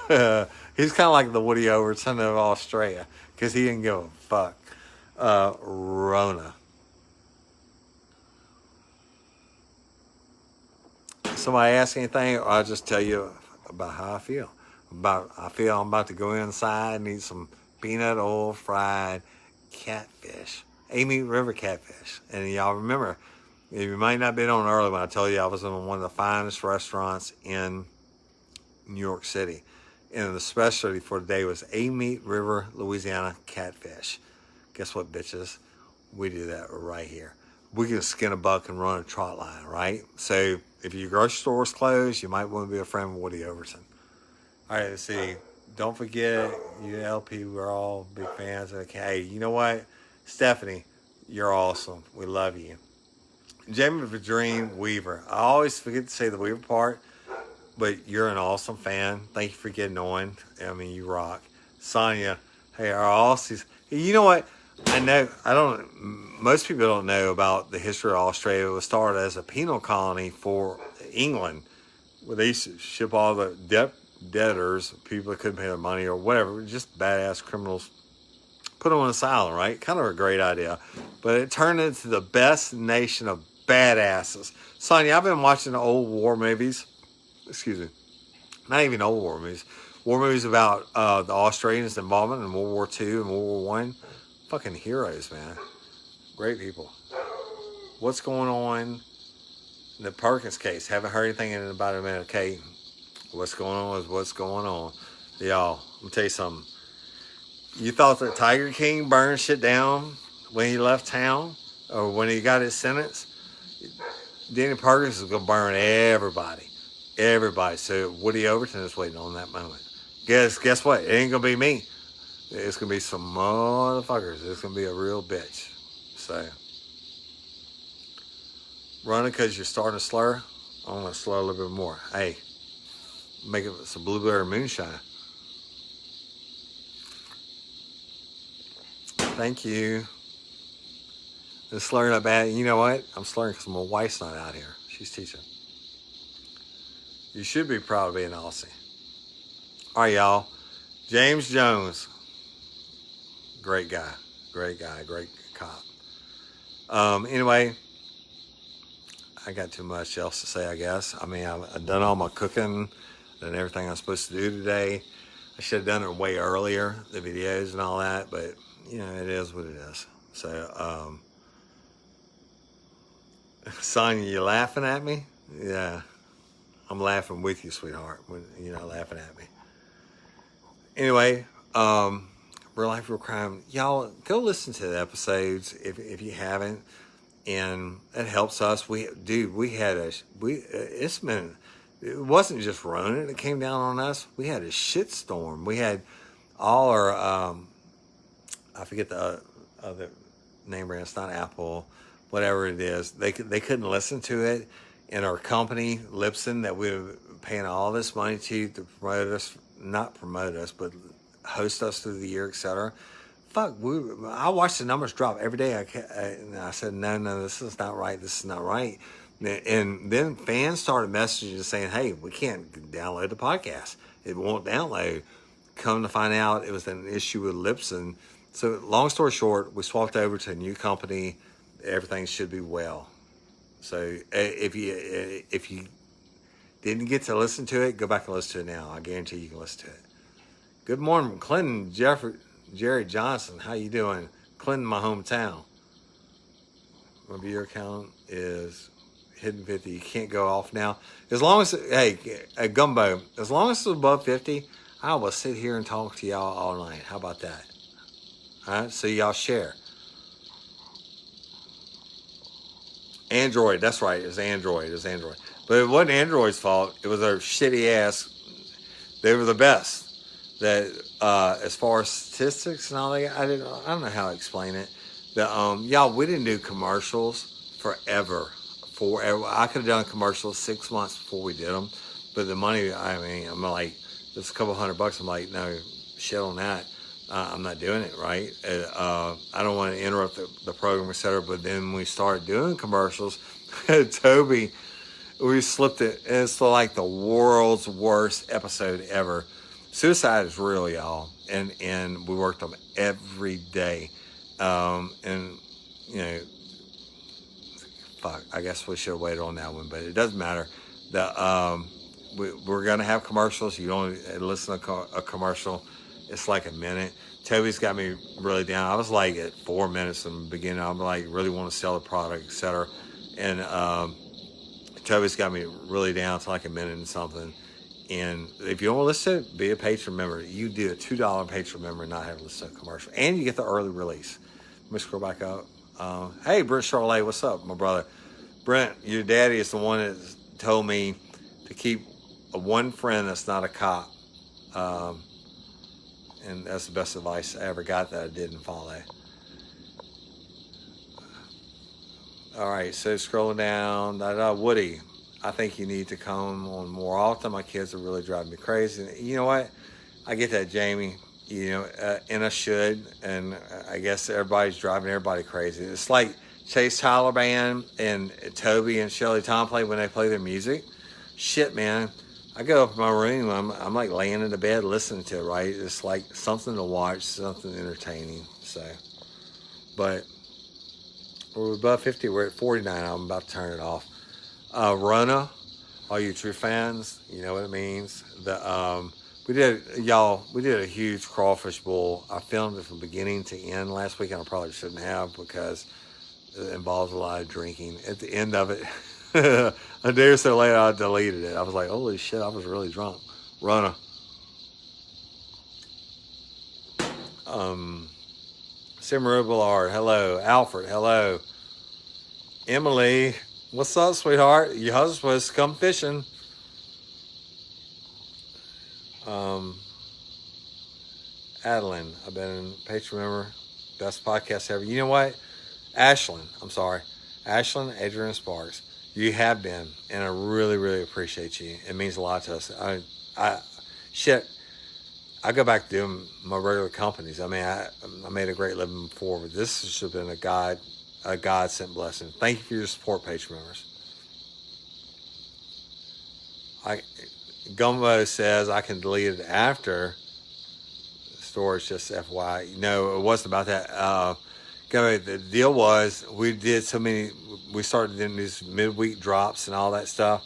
lugga. He's kind of like the Woody Overton of Australia, because he didn't give a fuck. Rona. Somebody ask anything, or I'll just tell you about how I feel. I feel I'm about to go inside and eat some peanut oil fried catfish. Amy River catfish. And y'all remember, you might not have been on early when I told you I was in one of the finest restaurants in New York City. And the specialty for today was Amy River, Louisiana catfish. Guess what, bitches? We do that right here. We can skin a buck and run a trot line, right? So if your grocery store is closed, you might want to be a friend with Woody Overton. All right, let's see. Don't forget, you LP, we're all big fans. Okay, hey, you know what? Stephanie, you're awesome. We love you. Jamie Vadreen Weaver. I always forget to say the Weaver part, but you're an awesome fan. Thank you for getting on. I mean, you rock. Sonia, hey, our Aussies. You know what? Most people don't know about the history of Australia. It was started as a penal colony for England, where they used to ship all the debtors, people that couldn't pay their money or whatever, just badass criminals, put them on asylum, right? Kind of a great idea. But it turned into the best nation of badasses. Sonia, I've been watching the old war movies. Excuse me. Not even old war movies. War movies about the Australians' involvement in World War II and World War I. Fucking heroes, man. Great people. What's going on in the Perkins case? Haven't heard anything in about a minute. Okay, what's going on is what's going on. Y'all, let me tell you something. You thought that Tiger King burned shit down when he left town or when he got his sentence? Danny Perkins is going to burn everybody. Everybody. So Woody Overton is waiting on that moment. Guess what? It ain't going to be me. It's going to be some motherfuckers. It's going to be a real bitch. So, running because you're starting to slur? I'm going to slur a little bit more. Hey, make it some blueberry moonshine. Thank you. The slurring not bad. You know what? I'm slurring because my wife's not out here. She's teaching. You should be proud of being Aussie. All right, y'all. James Jones. Great guy. Great cop. Anyway, I got too much else to say, I guess. I mean, I've done all my cooking, done everything I'm supposed to do today. I should have done it way earlier, the videos and all that, but, you know, it is what it is. So, Sonya, you laughing at me? Yeah. I'm laughing with you, sweetheart, when you're not laughing at me. Anyway, Real Life, Real Crime. Y'all, go listen to the episodes if you haven't. And it helps us. It wasn't just Ronan that came down on us. We had a shitstorm. We had all our, I forget the other name brand. It's not Apple, whatever it is. They couldn't listen to it. And our company, Lipson, that we were paying all this money to promote us, not promote us, but host us through the year, etc. Fuck, I watched the numbers drop every day. And I said, no, this is not right. This is not right. And then fans started messaging saying, hey, we can't download the podcast. It won't download. Come to find out, it was an issue with Lipson. So long story short, we swapped over to a new company. Everything should be well. So if you didn't get to listen to it, go back and listen to it now. I guarantee you can listen to it. Good morning, Clinton, Jerry Johnson. How you doing? Clinton, my hometown. My viewer count is hidden 50. You can't go off now. As long as, hey, Gumbo, as long as it's above 50, I will sit here and talk to y'all all night. How about that? All right, so y'all share. Android, that's right. It's Android. But it wasn't Android's fault. It was their shitty ass. They were the best. That as far as statistics and all that, I don't know how to explain it. Y'all, we didn't do commercials forever. I could have done commercials 6 months before we did them. But the money, I'm like, just a couple $100. I'm like, no, shit on that. I'm not doing it, right? I don't want to interrupt the program, etc. But then we started doing commercials. Toby, we slipped it. And it's like the world's worst episode ever. Suicide is real, y'all. And we worked them every day. And, you know, fuck, I guess we should have waited on that one. But it doesn't matter. We're going to have commercials. You only listen to a commercial. It's like a minute. Toby's got me really down. I was like at 4 minutes in the beginning. I'm like, really want to sell the product, etc. And Toby's got me really down to like a minute and something. And if you don't want to listen to it, be a patron member. You do a $2 patron member and not have to listen to a commercial. And you get the early release. Let me scroll back up. Hey, Brent Charlotte, what's up, my brother? Brent, your daddy is the one that told me to keep one friend that's not a cop. And that's the best advice I ever got that I didn't follow. All right, so scrolling down, Woody, I think you need to come on more often. My kids are really driving me crazy. You know what? I get that, Jamie. You know, and I should. And I guess everybody's driving everybody crazy. It's like Chase Tyler Band and Toby and Shelley Tom play when they play their music. Shit, man. I go up in my room, I'm like laying in the bed listening to it, right? It's like something to watch, something entertaining. So, but we're above 50, we're at 49. I'm about to turn it off. Rona, all you true fans, you know what it means. We did a huge crawfish boil. I filmed it from beginning to end last week, and I probably shouldn't have because it involves a lot of drinking. At the end of it, a day or so later, I deleted it. I was like, holy shit, I was really drunk. Rona. Simmer Ballard, hello. Alfred, hello. Emily, what's up, sweetheart? Your husband's supposed to come fishing. Adeline, I've been a patron member. Best podcast ever. You know what? Ashlyn, Adrian Sparks. You have been, and I really, really appreciate you. It means a lot to us. I go back to doing my regular companies. I mean, I made a great living before, but this should have been a God sent blessing. Thank you for your support, patron members. Gumbo says I can delete it after storage, just FYI. No, it wasn't about that. The deal was we started doing these midweek drops and all that stuff,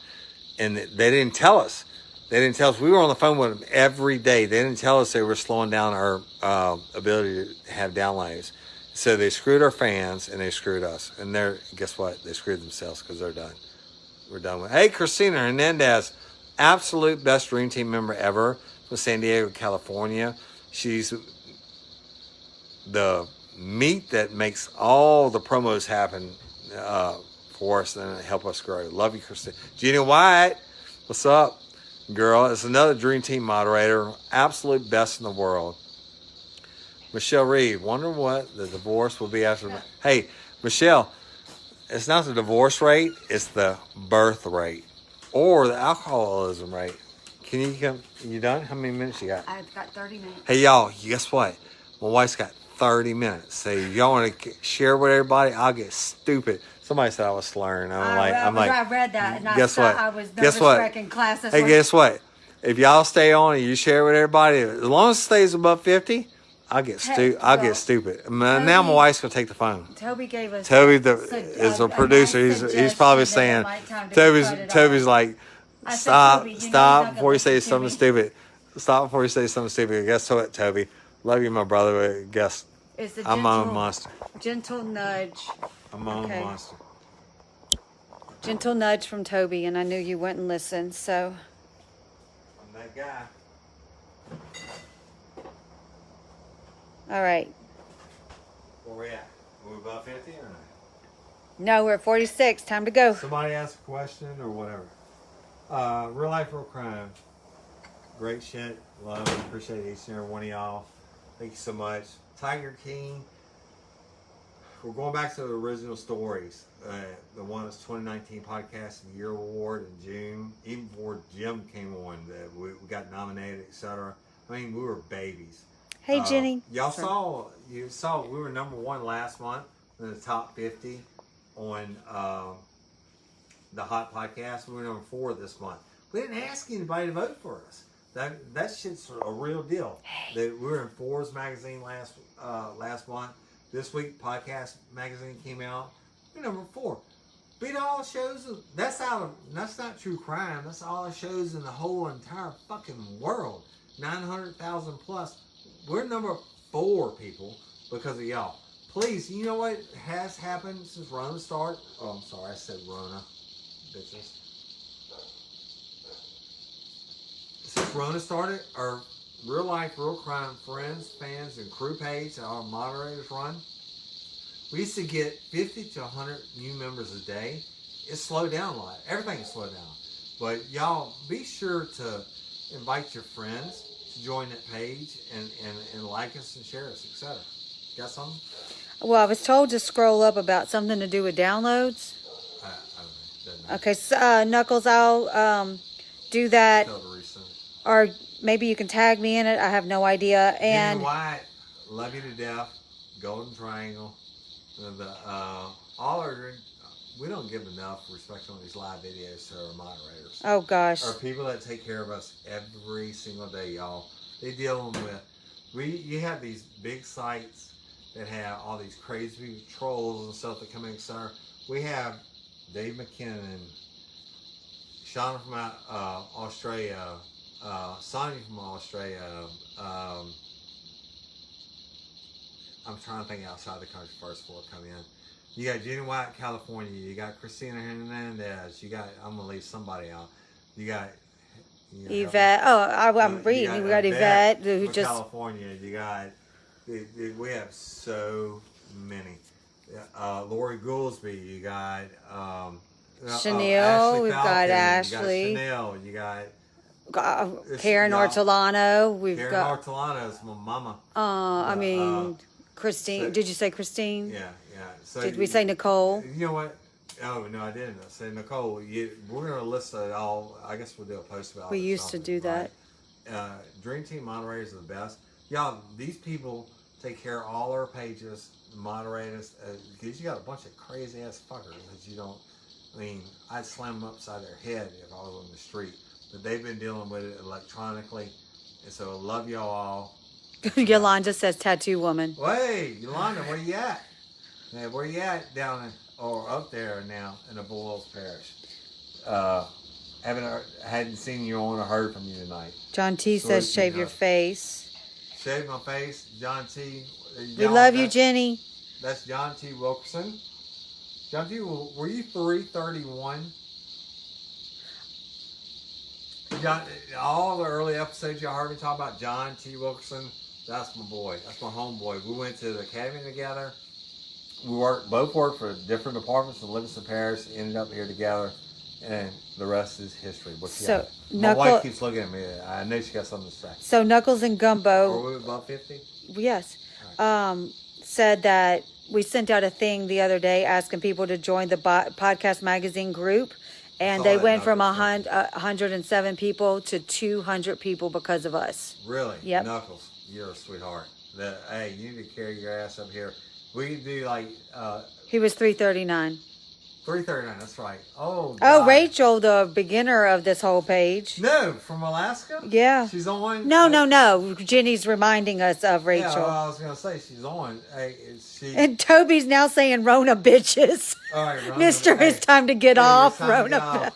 and they didn't tell us. We were on the phone with them every day. They didn't tell us they were slowing down our ability to have downloads. So they screwed our fans and they screwed us. And guess what? They screwed themselves because they're done. We're done with. Hey, Christina Hernandez, absolute best Dream Team member ever from San Diego, California. She's the meat that makes all the promos happen for us and help us grow. Love you, Christina. Jeannie White, what's up, girl? It's another Dream Team moderator, absolute best in the world. Michelle Reed, wonder what the divorce will be after. Hey, Michelle, it's not the divorce rate, it's the birth rate or the alcoholism rate. Can you come? You done? How many minutes you got? I've got 30 minutes. Hey, y'all, guess what? My wife's got 30 minutes. So y'all want to share with everybody? I'll get stupid. Somebody said I was slurring. I read that, and guess what? I was Guess what? wrecking class. Hey, guess what? If y'all stay on and you share with everybody, as long as it stays above 50, I'll get stupid. Now my wife's gonna take the phone. Toby gave us. Toby is a producer. He's probably saying, Toby's like, stop before you say something stupid. Stop before you say something stupid. Guess what, Toby? Love you, my brother. Guess I'm my own monster. Gentle nudge. I'm my own monster. Gentle nudge from Toby, and I knew you wouldn't listen, so. I'm that guy. All right. Where we at? Are we above 50 or not? No, we're at 46. Time to go. Somebody ask a question or whatever. Real life, real crime. Great shit. Love and appreciate each and every one of y'all. Thank you so much. Tiger King. We're going back to the original stories. The one that's 2019 Podcast of the Year Award in June. Even before Jim came on, we got nominated, etc. I mean, we were babies. Hey, Jenny. Y'all saw we were number one last month in the top 50 on the Hot Podcast. We were number 4 this month. We didn't ask anybody to vote for us. That shit's a real deal. We were in Forbes magazine last month. This week, Podcast magazine came out. We're number 4. Beat all shows. That's not true crime. That's all the shows in the whole entire fucking world. 900,000 plus. We're number 4, people, because of y'all. Please, you know what has happened since Rona started? Oh, I'm sorry, I said Rona, bitches. Since Rona started, our Real Life, Real Crime friends, fans, and crew page that our moderators run, we used to get 50 to 100 new members a day. It's slowed down a lot. Everything is slowed down. But y'all, be sure to invite your friends to join that page and like us and share us, etc. Got something? Well, I was told to scroll up about something to do with downloads. I don't know. Okay, so, Knuckles, I'll do that. Tell the recent. Or maybe you can tag me in it. I have no idea. And Jenny White, love you to death. Golden Triangle. All our we don't give enough respect on these live videos to our moderators. oh gosh, Our people that take care of us every single day, y'all. They deal with. You have these big sites that have all these crazy trolls and stuff that come in, etc. We have Dave McKinnon, Sean from Australia, Sonia from Australia. I'm trying to think outside the country first before I come in. You got Jenny White, California. You got Christina Hernandez. You got, I'm going to leave somebody out. You got Yvette. Oh, I'm reading. We got Yvette who just California. You got, we have so many. Lori Goolsby. You got Chanel. We've got Ashley. You got Chanel. You got Karen Ortolano. We've Karen got Ortolano is my mama. I mean, Christine. Did you say Christine? Yeah. So Did we say Nicole? You know what? Oh no, I didn't. I said Nicole. We're gonna list it all. I guess we'll do a post about it. We used to do that. Right? Dream Team moderators are the best. Y'all, these people take care of all our pages, moderators. Because you got a bunch of crazy ass fuckers that you don't. I mean, I'd slam them upside their head if I was on the street. But they've been dealing with it electronically, and so I love y'all all. Yolanda says tattoo woman. Hey, Yolanda, where you at? Man, where you at down or up there now in the Boyles Parish? Hadn't seen you on or heard from you tonight. John T says shave your face. Shave my face, John T. We love you, Jenny. That's John T. Wilkerson. John T., were you 331? John, all the early episodes y'all heard me talk about John T. Wilkerson, that's my boy. That's my homeboy. We went to the academy together. We both worked for different departments in Livingston Parish, ended up here together, and the rest is history. What you got? My wife keeps looking at me. I know she got something to say. So Knuckles and Gumbo. Are we above 50? Yes. Said that we sent out a thing the other day asking people to join the podcast magazine group, and they went from 107 people to 200 people because of us. Really? Yep. Knuckles, you're a sweetheart. Hey, you need to carry your ass up here. We could do like... He was 339. 339, that's right. Oh, God. Rachel, the beginner of this whole page. No, from Alaska? Yeah. She's on? No. Jenny's reminding us of Rachel. Yeah, well, I was going to say, she's on. Hey, and Toby's now saying, Rona bitches. All right, Rona. Mister, it's time to get off, Rona.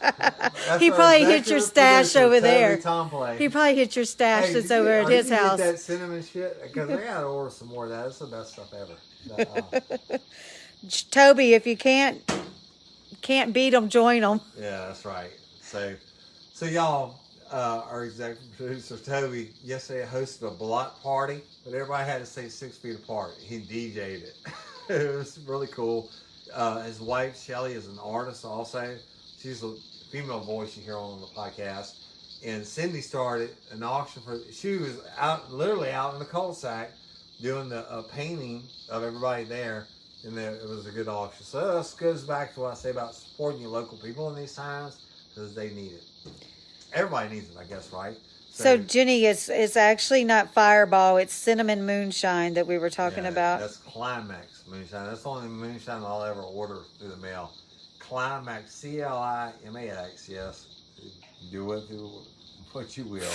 He probably hit your stash over there. He probably hit your stash that's over at his house. Get that cinnamon shit? Because I got to order some more of that. It's the best stuff ever. Toby, if you can't beat them, join them. Yeah, that's right. So y'all, our executive producer Toby yesterday hosted a block party, but everybody had to stay 6 feet apart. He DJ'd it. It was really cool. His wife Shelly is an artist also. She's a female voice you hear on the podcast. And Cindy started an auction she was literally out in the cul-de-sac doing the painting of everybody there. And it was a good auction. So this goes back to what I say about supporting your local people in these times, because they need it. Everybody needs it, I guess, right? So Jenny, it's actually not Fireball. It's cinnamon moonshine that we were talking about. That's Climax moonshine. That's the only moonshine I'll ever order through the mail. Climax, Climax. Yes, do with what you will.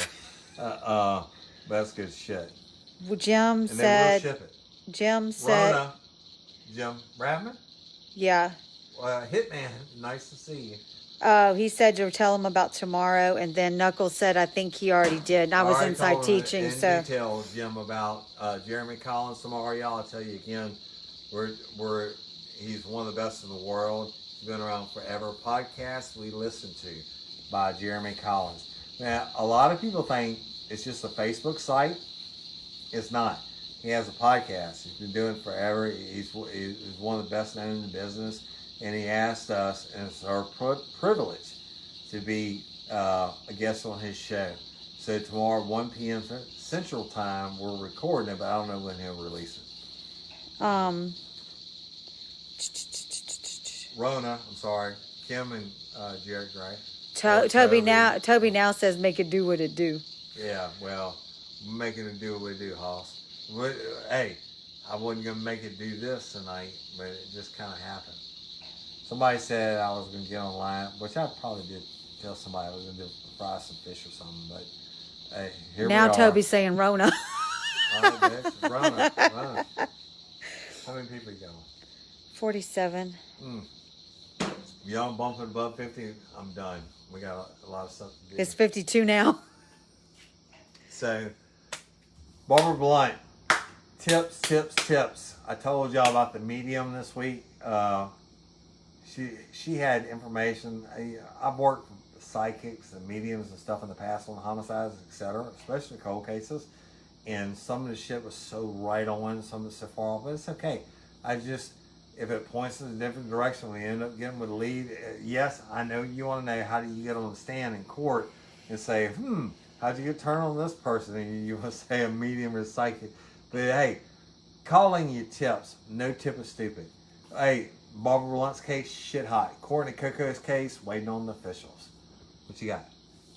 But that's good shit. Well, Jim said. They will ship it. Jim said. Rona. Jim Bradman? Yeah. Hitman, nice to see you. He said to tell him about tomorrow, and then Knuckles said, I think he already did. And I was inside teaching, in detail, Jim, about Jeremy Collins tomorrow, y'all. I'll tell you again, he's one of the best in the world. He's been around forever. Podcasts we listen to by Jeremy Collins. Now, a lot of people think it's just a Facebook site. It's not. He has a podcast. He's been doing it forever. He's one of the best known in the business. And he asked us, and it's our privilege to be a guest on his show. So tomorrow, 1 p.m. Central Time, we're recording it, but I don't know when he'll release it. Rona, I'm sorry. Kim and Jared Gray. Toby now says make it do what it do. Yeah, well, making it do what it do, Hoss. Hey, I wasn't going to make it do this tonight, but it just kind of happened. Somebody said I was going to get online, which I probably did tell somebody I was going to fry some fish or something, but hey, here we are. Now Toby's saying Rona. Oh, bitch, Rona. How many people are you going? 47. Y'all bumping above 50, I'm done. We got a lot of stuff to do. It's 52 now. So, Barbara Blunt. Tips. I told y'all about the medium this week. She had information. I've worked with psychics and mediums and stuff in the past on homicides, etc., especially cold cases. And some of the shit was so right on, some of it's so far off, but it's okay. If it points in a different direction, we end up getting with a lead. Yes, I know you want to know how do you get on the stand in court and say, how'd you get turned on this person? And you want to say a medium or psychic. But hey, calling you tips. No tip is stupid. Hey, Barbara Blunt's case, shit hot. Courtney Coco's case, waiting on the officials. What you got?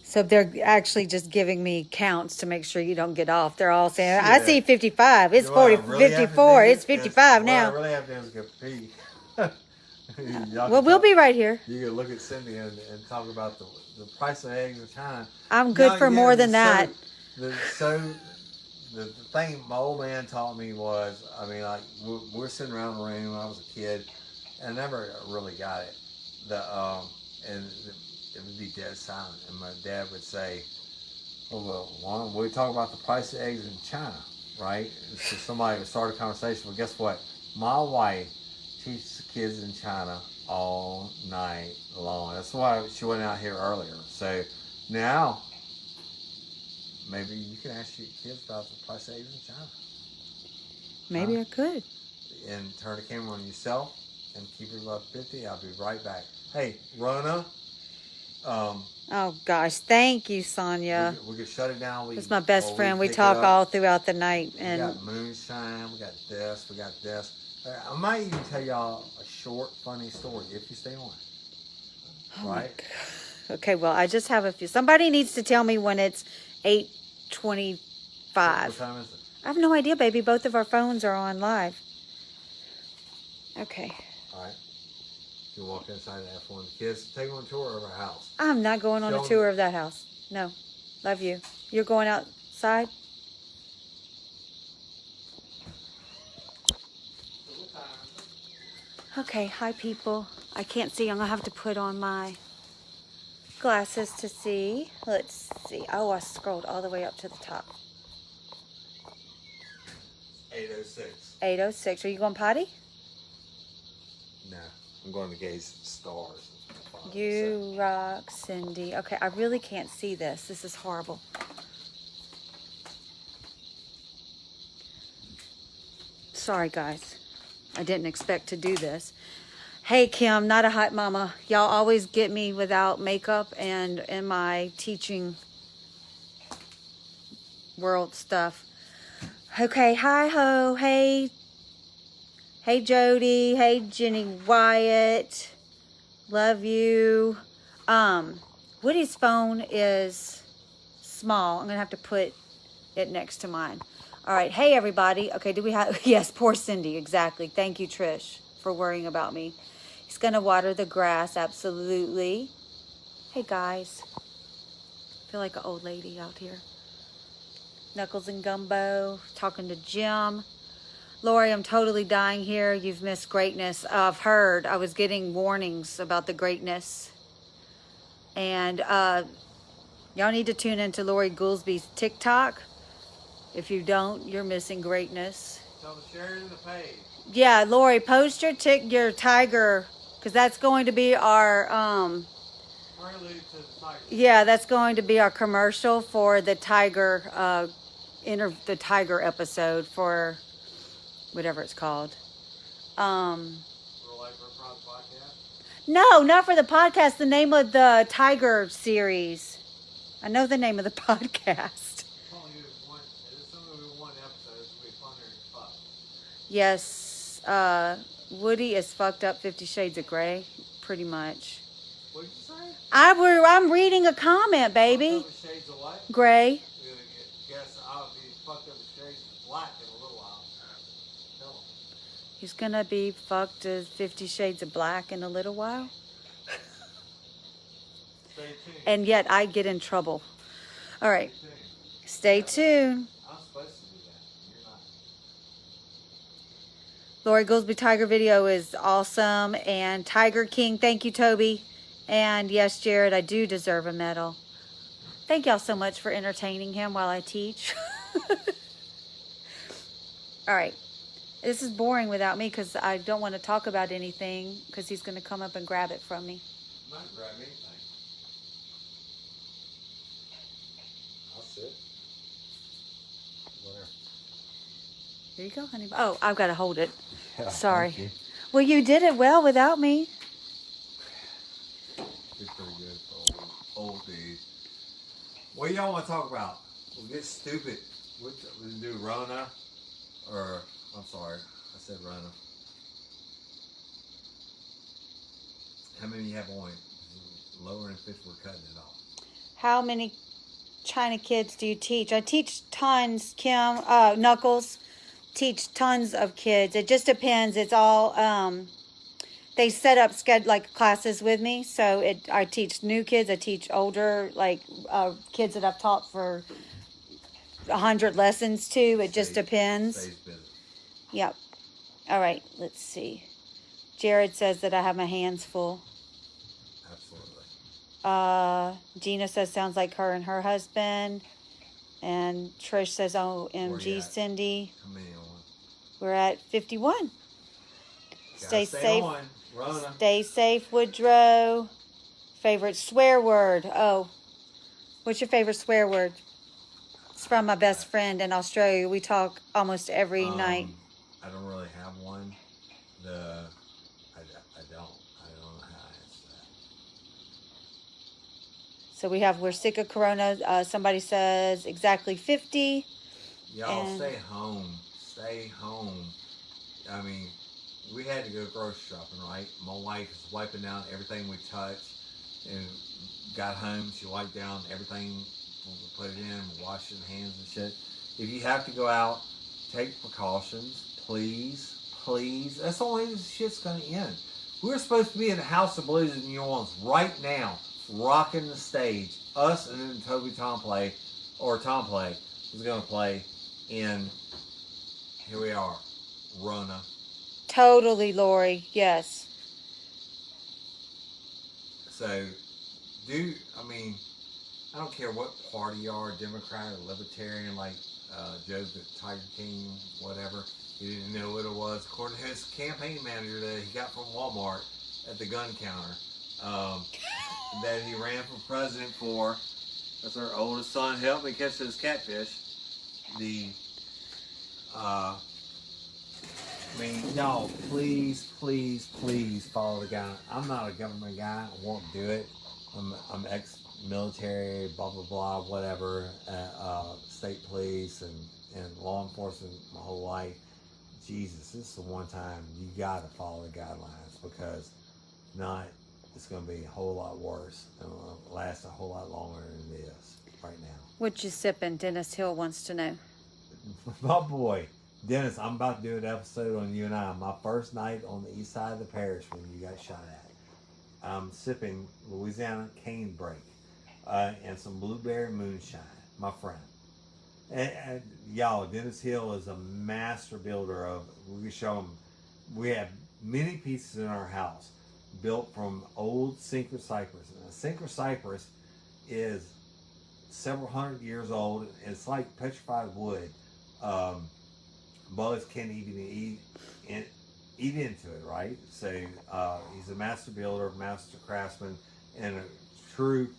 So they're actually just giving me counts to make sure you don't get off. They're all saying, I see 55. It's 54. It's 55 now. What I really have to do is get pee. Well, we'll be right here. You can look at Cindy and talk about the price of eggs in China. I'm good for more than that. The thing my old man taught me was, we're sitting around the room when I was a kid, and I never really got it. And it would be dead silent, and my dad would say, "Oh well, we talk about the price of eggs in China, right?" So somebody would start a conversation. Well, guess what? My wife teaches kids in China all night long. That's why she went out here earlier. So now, maybe you can ask your kids about the price eggs in China. Maybe I could. And turn the camera on yourself and keep it above 50. I'll be right back. Hey, Rona. Oh gosh, thank you, Sonia. We could shut it down. It's my best friend. We pick it talk up. all throughout the night, We and got moonshine. We got this. We got this. I might even tell y'all a short, funny story if you stay on. oh Right? my God. Okay, well, I just have a few. Somebody needs to tell me when it's 8:25. What time is it? I have no idea, baby. Both of our phones are on live. Okay. All right. You can walk inside and have fun. Kids, take them on a tour of our house. I'm not going on a tour of that house. No. Love you. You're going outside? Okay, hi people. I can't see. I'm going to have to put on my glasses to see. Let's see. Oh, I scrolled all the way up to the top. 8:06. 8:06. Are you going potty? No. I'm going to gaze at stars. You rock, Cindy. Okay, I really can't see this. This is horrible. Sorry, guys. I didn't expect to do this. Hey, Kim, not a hot mama. Y'all always get me without makeup and in my teaching world stuff. Okay, hi ho. Hey Jody. Hey Jenny Wyatt. Love you. Woody's phone is small. I'm gonna have to put it next to mine. All right. Hey everybody. Okay, do we have yes, poor Cindy, exactly. Thank you, Trish, for worrying about me. He's gonna water the grass, absolutely. Hey guys. I feel like an old lady out here. Knuckles and Gumbo, talking to Jim. Lori, I'm totally dying here. You've missed greatness. I've heard. I was getting warnings about the greatness. And y'all need to tune into Lori Goolsby's TikTok. If you don't, you're missing greatness. So share it in the page. Yeah, Lori, post your tiger, because that's going to be our Prelude to the tiger. yeah, that's going to be our commercial for the tiger the tiger episode for whatever it's called. No, not for the podcast. The name of the tiger series. I know the name of the podcast. Yes, Woody is fucked up 50 Shades of Grey, pretty much. What did you say? I'm reading a comment, baby. Fucked up with shades of what? Gray. Guess I'll be fucked up with shades of black in a little while. Tell him. He's gonna be fucked as 50 Shades of Black in a little while. Stay tuned. And yet I get in trouble. All right. Stay tuned. I'm supposed to do that. You're not. Lori Goolsby Tiger video is awesome. And Tiger King, thank you, Toby. And yes, Jared, I do deserve a medal. Thank y'all so much for entertaining him while I teach. All right. This is boring without me because I don't want to talk about anything because he's going to come up and grab it from me. I'm not grab anything. I'll sit. Whatever. Here you go, honey. Oh, I've got to hold it. Yeah, Sorry. thank you. Well, you did it well without me. It's pretty good for old dude. What do y'all want to talk about? We'll get stupid. We can do Rona, or I'm sorry, I said Rona. How many you have on? Lower and fifth, we're cutting it off. How many China kids do you teach? I teach tons, Kim. Knuckles teach tons of kids. It just depends. It's all they set up like classes with me. So I teach new kids. I teach older, like kids that I've taught for 100 lessons to. It just depends. Stays busy. Yep. All right. Let's see. Jared says that I have my hands full. Absolutely. Gina says sounds like her and her husband. And Trish says, Where you OMG, at? Cindy. How many on? We're at 51. Stay Gotta safe. on, Rona. Stay safe, Woodrow. Favorite swear word? Oh, what's your favorite swear word? It's from my best friend in Australia. We talk almost every night. I don't really have one. I don't know how to answer that. So we're sick of Corona. Somebody says exactly 50. Y'all And- stay home. Stay home. I mean, we had to go grocery shopping, right? My wife is wiping down everything we touched, and got home. She wiped down everything, put it in, washing hands and shit. If you have to go out, take precautions, please, please. That's the only way this shit's gonna end. We're supposed to be in the House of Blues in New Orleans right now, rocking the stage. Us and then Tom Play is gonna play, and here we are, Rona. Totally, Lori. Yes. So, I don't care what party you are, Democrat or Libertarian, like Joe the Tiger King, whatever. He didn't know what it was. According to his campaign manager that he got from Walmart at the gun counter, that he ran for president for. That's our oldest son. Help me catch this catfish. Y'all, please, please, please follow the guy. I'm not a government guy. I won't do it. I'm ex-military, blah, blah, blah, whatever, state police and law enforcement my whole life. Jesus, this is the one time you got to follow the guidelines, because not, it's going to be a whole lot worse and it'll last a whole lot longer than it is right now. What you sipping? Dennis Hill wants to know. My boy, Dennis, I'm about to do an episode on you and I. My first night on the east side of the parish when you got shot at. I'm sipping Louisiana Canebrake and some blueberry moonshine, my friend. And y'all, Dennis Hill is a master builder of, we can show him, we have many pieces in our house built from old Sinker cypress. And a Sinker cypress is several hundred years old. It's like petrified wood. Bugs can't even eat into it, right? So he's a master builder, master craftsman, and a true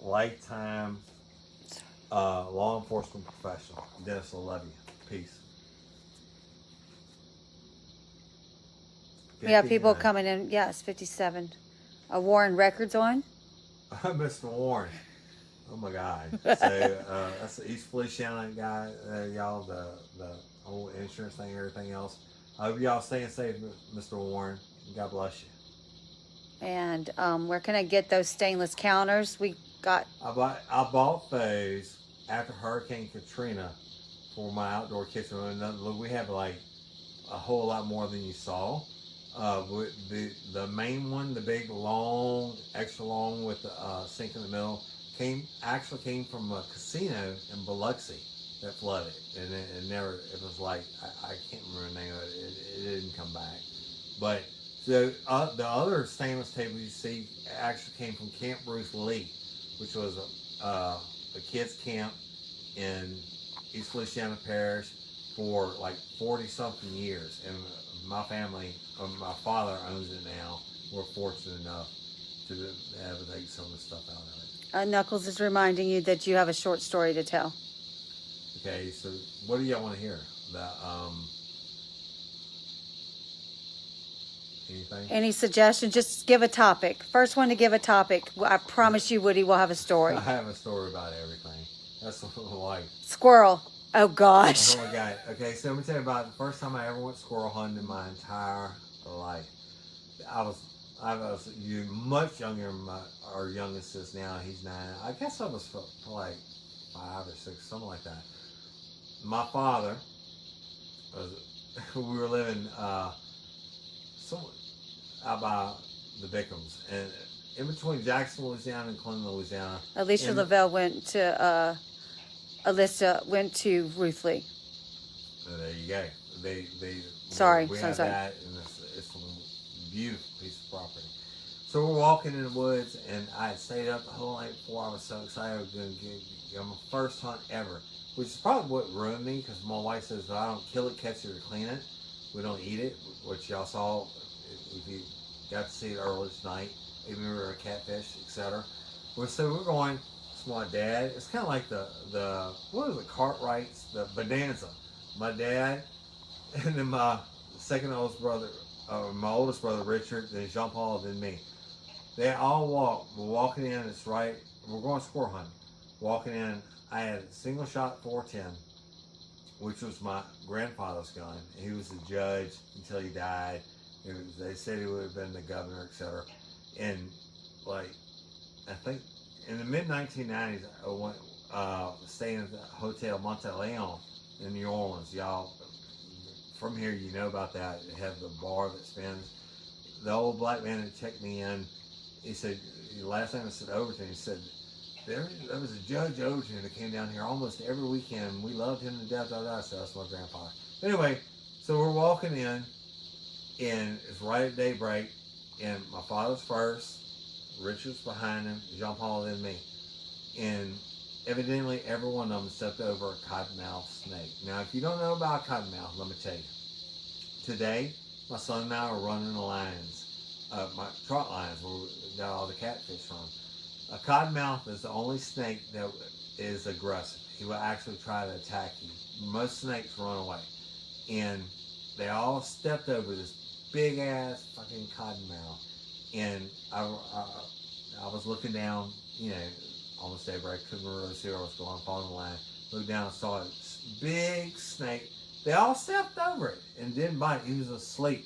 lifetime law enforcement professional. Dennis, I love you. Peace. We have people 59. coming in. Yes, 57. Warren Records on. Mr. Warren. Oh my God. So that's the East Feliciana guy, y'all, the whole insurance thing, everything else. I hope y'all staying safe, Mr. Warren. God bless you. And where can I get those stainless counters? We got. I bought those after Hurricane Katrina for my outdoor kitchen. We have like a whole lot more than you saw. The main one, the big long, extra long with the sink in the middle, came from a casino in Biloxi that flooded, and it was like, I can't remember the name of it. It didn't come back. But the other stainless table you see actually came from Camp Bruce Lee, which was a kids camp in East Feliciana Parish for like 40 something years, and my family, my father owns it now. We're fortunate enough to have to take some of the stuff out of it. Knuckles is reminding you that you have a short story to tell. Okay, so what do y'all want to hear? Anything? Any suggestion? Just give a topic. First one to give a topic. I promise you, Woody will have a story. I have a story about everything. That's like Squirrel. Oh gosh. oh my God. Okay, so let me tell you about the first time I ever went squirrel hunting in my entire life. I was much younger than our youngest is now. He's 9. I guess I was like 5 or 6, something like that. My father we were living out by the Bickhams, and in between Jackson, Louisiana and Clinton, Louisiana. Alicia Lavelle went to Alyssa went to Ruth Lee. There you go. Sorry, we so have sorry. that, and it's a beautiful piece of property. So we're walking in the woods, and I had stayed up the whole night before. I was so excited. I was going to get my first hunt ever, which is probably what ruined me, because my wife says if I don't kill it, catch it, or clean it. We don't eat it, which y'all saw if you got to see it earlier tonight. Even we were a catfish, etc. So we're going. It's my dad. It's kind of like the what is it? Cartwrights, the Bonanza. My dad, and then my second oldest brother, my oldest brother Richard, then Jean Paul, then me. They all walk. We're walking in. It's right. We're going squirrel hunting. Walking in. I had a single shot 410, which was my grandfather's gun. He was the judge until he died. They said he would have been the governor, etc. And like, I think in the mid 1990s, I went staying at the Hotel Monteleon in New Orleans. Y'all from here, you know about that. They have the bar that spins. The old black man that checked me in, he said, the last time I said Overton, he said, there was a Judge Overton that came down here almost every weekend. We loved him to death. I said, that's my grandfather. Anyway, so we're walking in, and it's right at daybreak, and my father's first, Richard's behind him, Jean Paul, then me. And evidently, every one of them stepped over a cottonmouth snake. Now, if you don't know about cottonmouth, let me tell you. Today, my son and I are running the lions, my trot lions, where we got all the catfish from. A cottonmouth is the only snake that is aggressive. He will actually try to attack you. Most snakes run away. And they all stepped over this big ass fucking cottonmouth. And I was looking down, you know, almost daybreak, couldn't really see where I was going, following the line. Looked down and saw a big snake. They all stepped over it and didn't bite. He was asleep.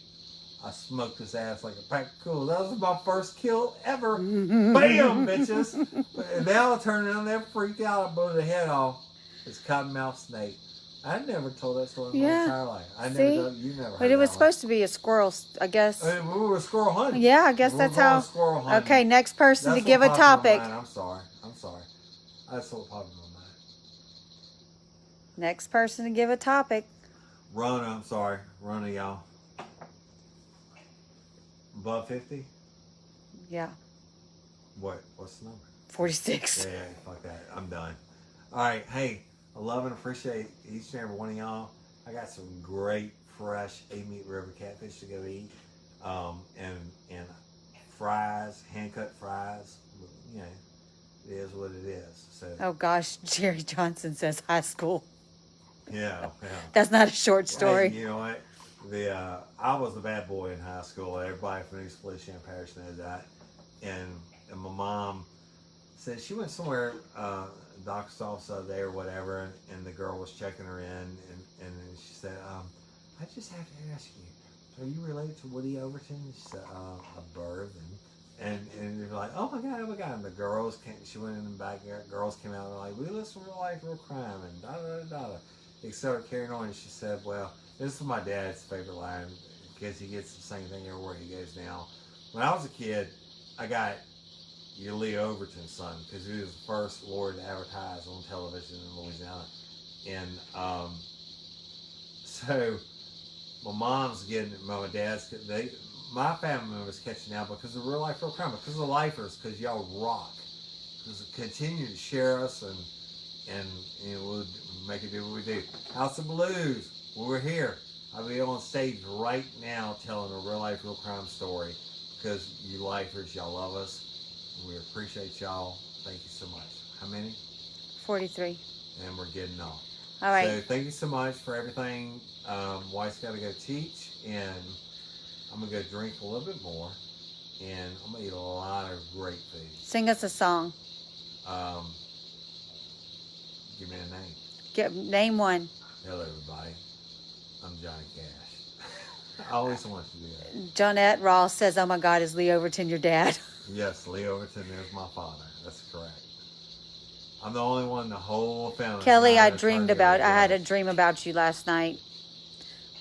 I smoked his ass like a pack of cool. That was my first kill ever. Bam, bitches. And they all turned around, they're freaked out. I blew the head off. This cottonmouth snake. I never told that story in my entire life. I never told, you never heard But it was that supposed to be a squirrel, I guess. one. I mean, we were squirrel hunting. Yeah, I guess that's how. Squirrel hunting. Okay, next person That's to give what a popped in my topic. mind. I'm sorry. That's what popped in my mind. Next person to give a topic. Rona, I'm sorry. Rona, y'all. Above 50? Yeah, What's the number? 46. Yeah, fuck that. I'm done. All right. Hey, I love and appreciate each and every one of y'all. I got some great, fresh 8-meat river catfish to go eat. And fries, hand-cut fries. You know, it is what it is. So, Oh gosh, Jerry Johnson says high school. yeah. That's not a short story. Hey, you know what? I was the bad boy in high school. Everybody from East Feliciana Parish knows that. And my mom said she went somewhere, doctor's office the other day or whatever, and the girl was checking her in, and she said, I just have to ask you, are you related to Woody Overton? She said, a bird. And they're like, oh my God. And the girls came, she went in the back, girls came out and were like, we listen to Real Life, Real Crime, and da-da-da-da. They started carrying on, and she said, well, this is my dad's favorite line, because he gets the same thing everywhere he goes now. When I was a kid, I got your Lee Overton's son, because he was the first lawyer to advertise on television in Louisiana. And so my mom's getting it, my dad's getting my family members catching out because of Real Life, Real Crime, because of the lifers, because y'all rock. Because continue to share us, and you know, we'll make it do what we do. House of Blues, we're here. I'll be on stage right now telling a Real Life, Real Crime story, because you lifers, y'all love us. We appreciate y'all. Thank you so much. How many? 43. And we're getting off. All right. So thank you so much for everything. Wife's got to go teach, and I'm going to go drink a little bit more, and I'm going to eat a lot of great food. Sing us a song. Give me a name. Name one. Hello, everybody. I'm Johnny Cash. I always want to do that. Jonette Ross says, oh my God, is Lee Overton your dad? Yes, Lee Overton is my father. That's correct. I'm the only one in the whole family. Kelly, I had a dream about you last night.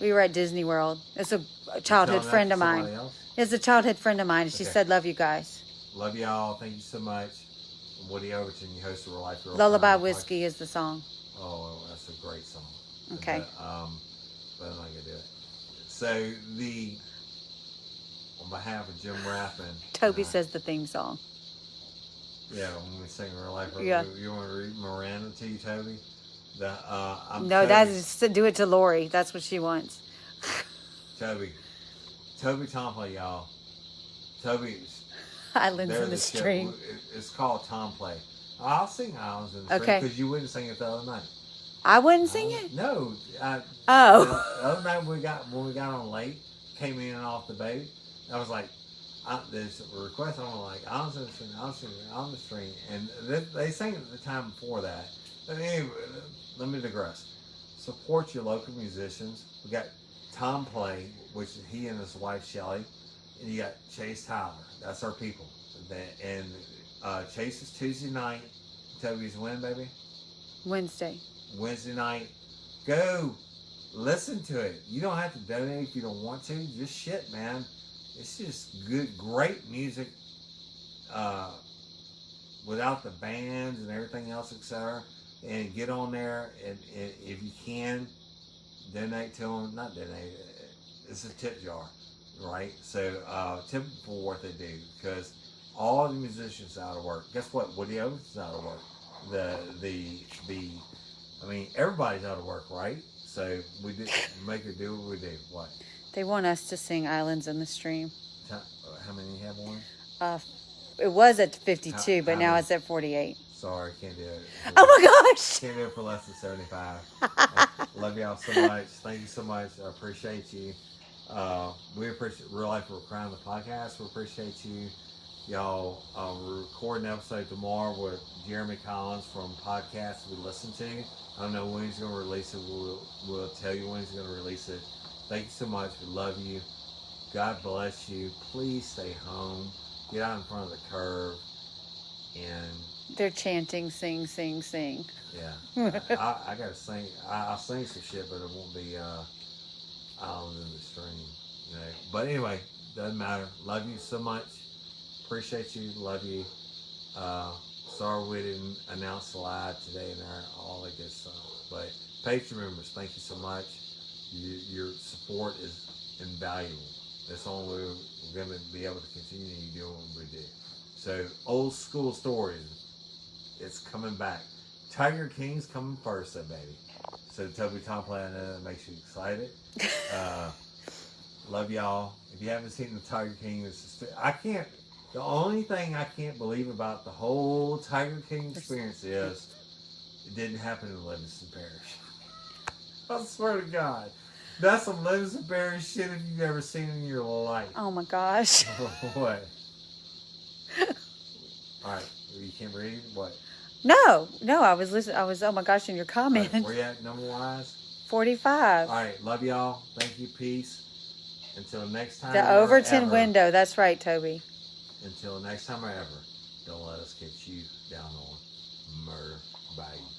We were at Disney World. It's a childhood friend of mine. It's a childhood friend of mine. She said, love you guys. Love y'all. Thank you so much. Woody Overton, you host of Real Life, Real Lullaby Crime Whiskey is the song. Oh, that's a great song. Okay. But I'm not gonna do it. So on behalf of Jim Raffin, Toby says the theme song. Yeah, when we sing Real Life, Yeah. You want to read Miranda to you, Toby? No, that's do it to Lori. That's what she wants. Toby Tom Play, y'all. Toby's Islands they're in the show. Stream. It's called Tom Play. I'll sing Islands in the Stream Okay. because you wouldn't sing it the other night. I wouldn't sing it? No. Oh. The other night when we got on late, came in and off the boat, I was like, there's a request. I'm like, Islands in the Stream, on the Stream. And they sang it the time before that. But anyway, let me digress. Support your local musicians. We got Tom Play, which is he and his wife Shelly. And you got Chase Tyler. That's our people. And Chase is Tuesday night. Toby's when, baby? Wednesday night. Go listen to it. You don't have to donate if you don't want to. Just shit, man. It's just good, great music without the bands and everything else, etc. And get on there, and if you can, donate to them. Not donate. It's a tip jar, right? So tip them for what they do, because all the musicians are out of work. Guess what? Woody Owens is out of work. I mean, everybody's out of work, right? So we make it do what we do. What? they want us to sing Islands in the Stream. How many you have on? It was at 52, but How now many? it's at 48. Sorry, can't do it. Oh my gosh! Can't do it for less than 75. Love y'all so much. Thank you so much. I appreciate you. We appreciate Real Life We're Crying the podcast. We appreciate you. Y'all, we're recording an episode tomorrow with Jeremy Collins from podcasts we listen to. I don't know when he's going to release it. We'll tell you when he's going to release it. Thank you so much. We love you. God bless you. Please stay home. Get out in front of the curve. And They're chanting, sing, sing, sing. yeah, I gotta sing. I'll sing some shit, but it won't be Islands in the Stream, you know. But anyway, doesn't matter. Love you so much. Appreciate you. Love you. Sorry we didn't announce the live today and all that good stuff. But Patreon members, thank you so much. Your support is invaluable. That's the only way we're going to be able to continue doing what we do. So, old school stories, it's coming back. Tiger King's coming first, though, baby. So, Toby Tom Play, I know that makes you excited. Love y'all. If you haven't seen the Tiger King, the only thing I can't believe about the whole Tiger King experience is it didn't happen in Livingston Parish. I swear to God. That's some Livingston Parish shit if you've ever seen in your life. Oh my gosh. What? Alright, you can't read? What? No, I was listening. Oh my gosh, in your comment. Right, where you at number wise? 45. Alright, love y'all. Thank you. Peace. Until next time. The or Overton ever. window. That's right, Toby. Until next time or ever, don't let us get you down on murder by you.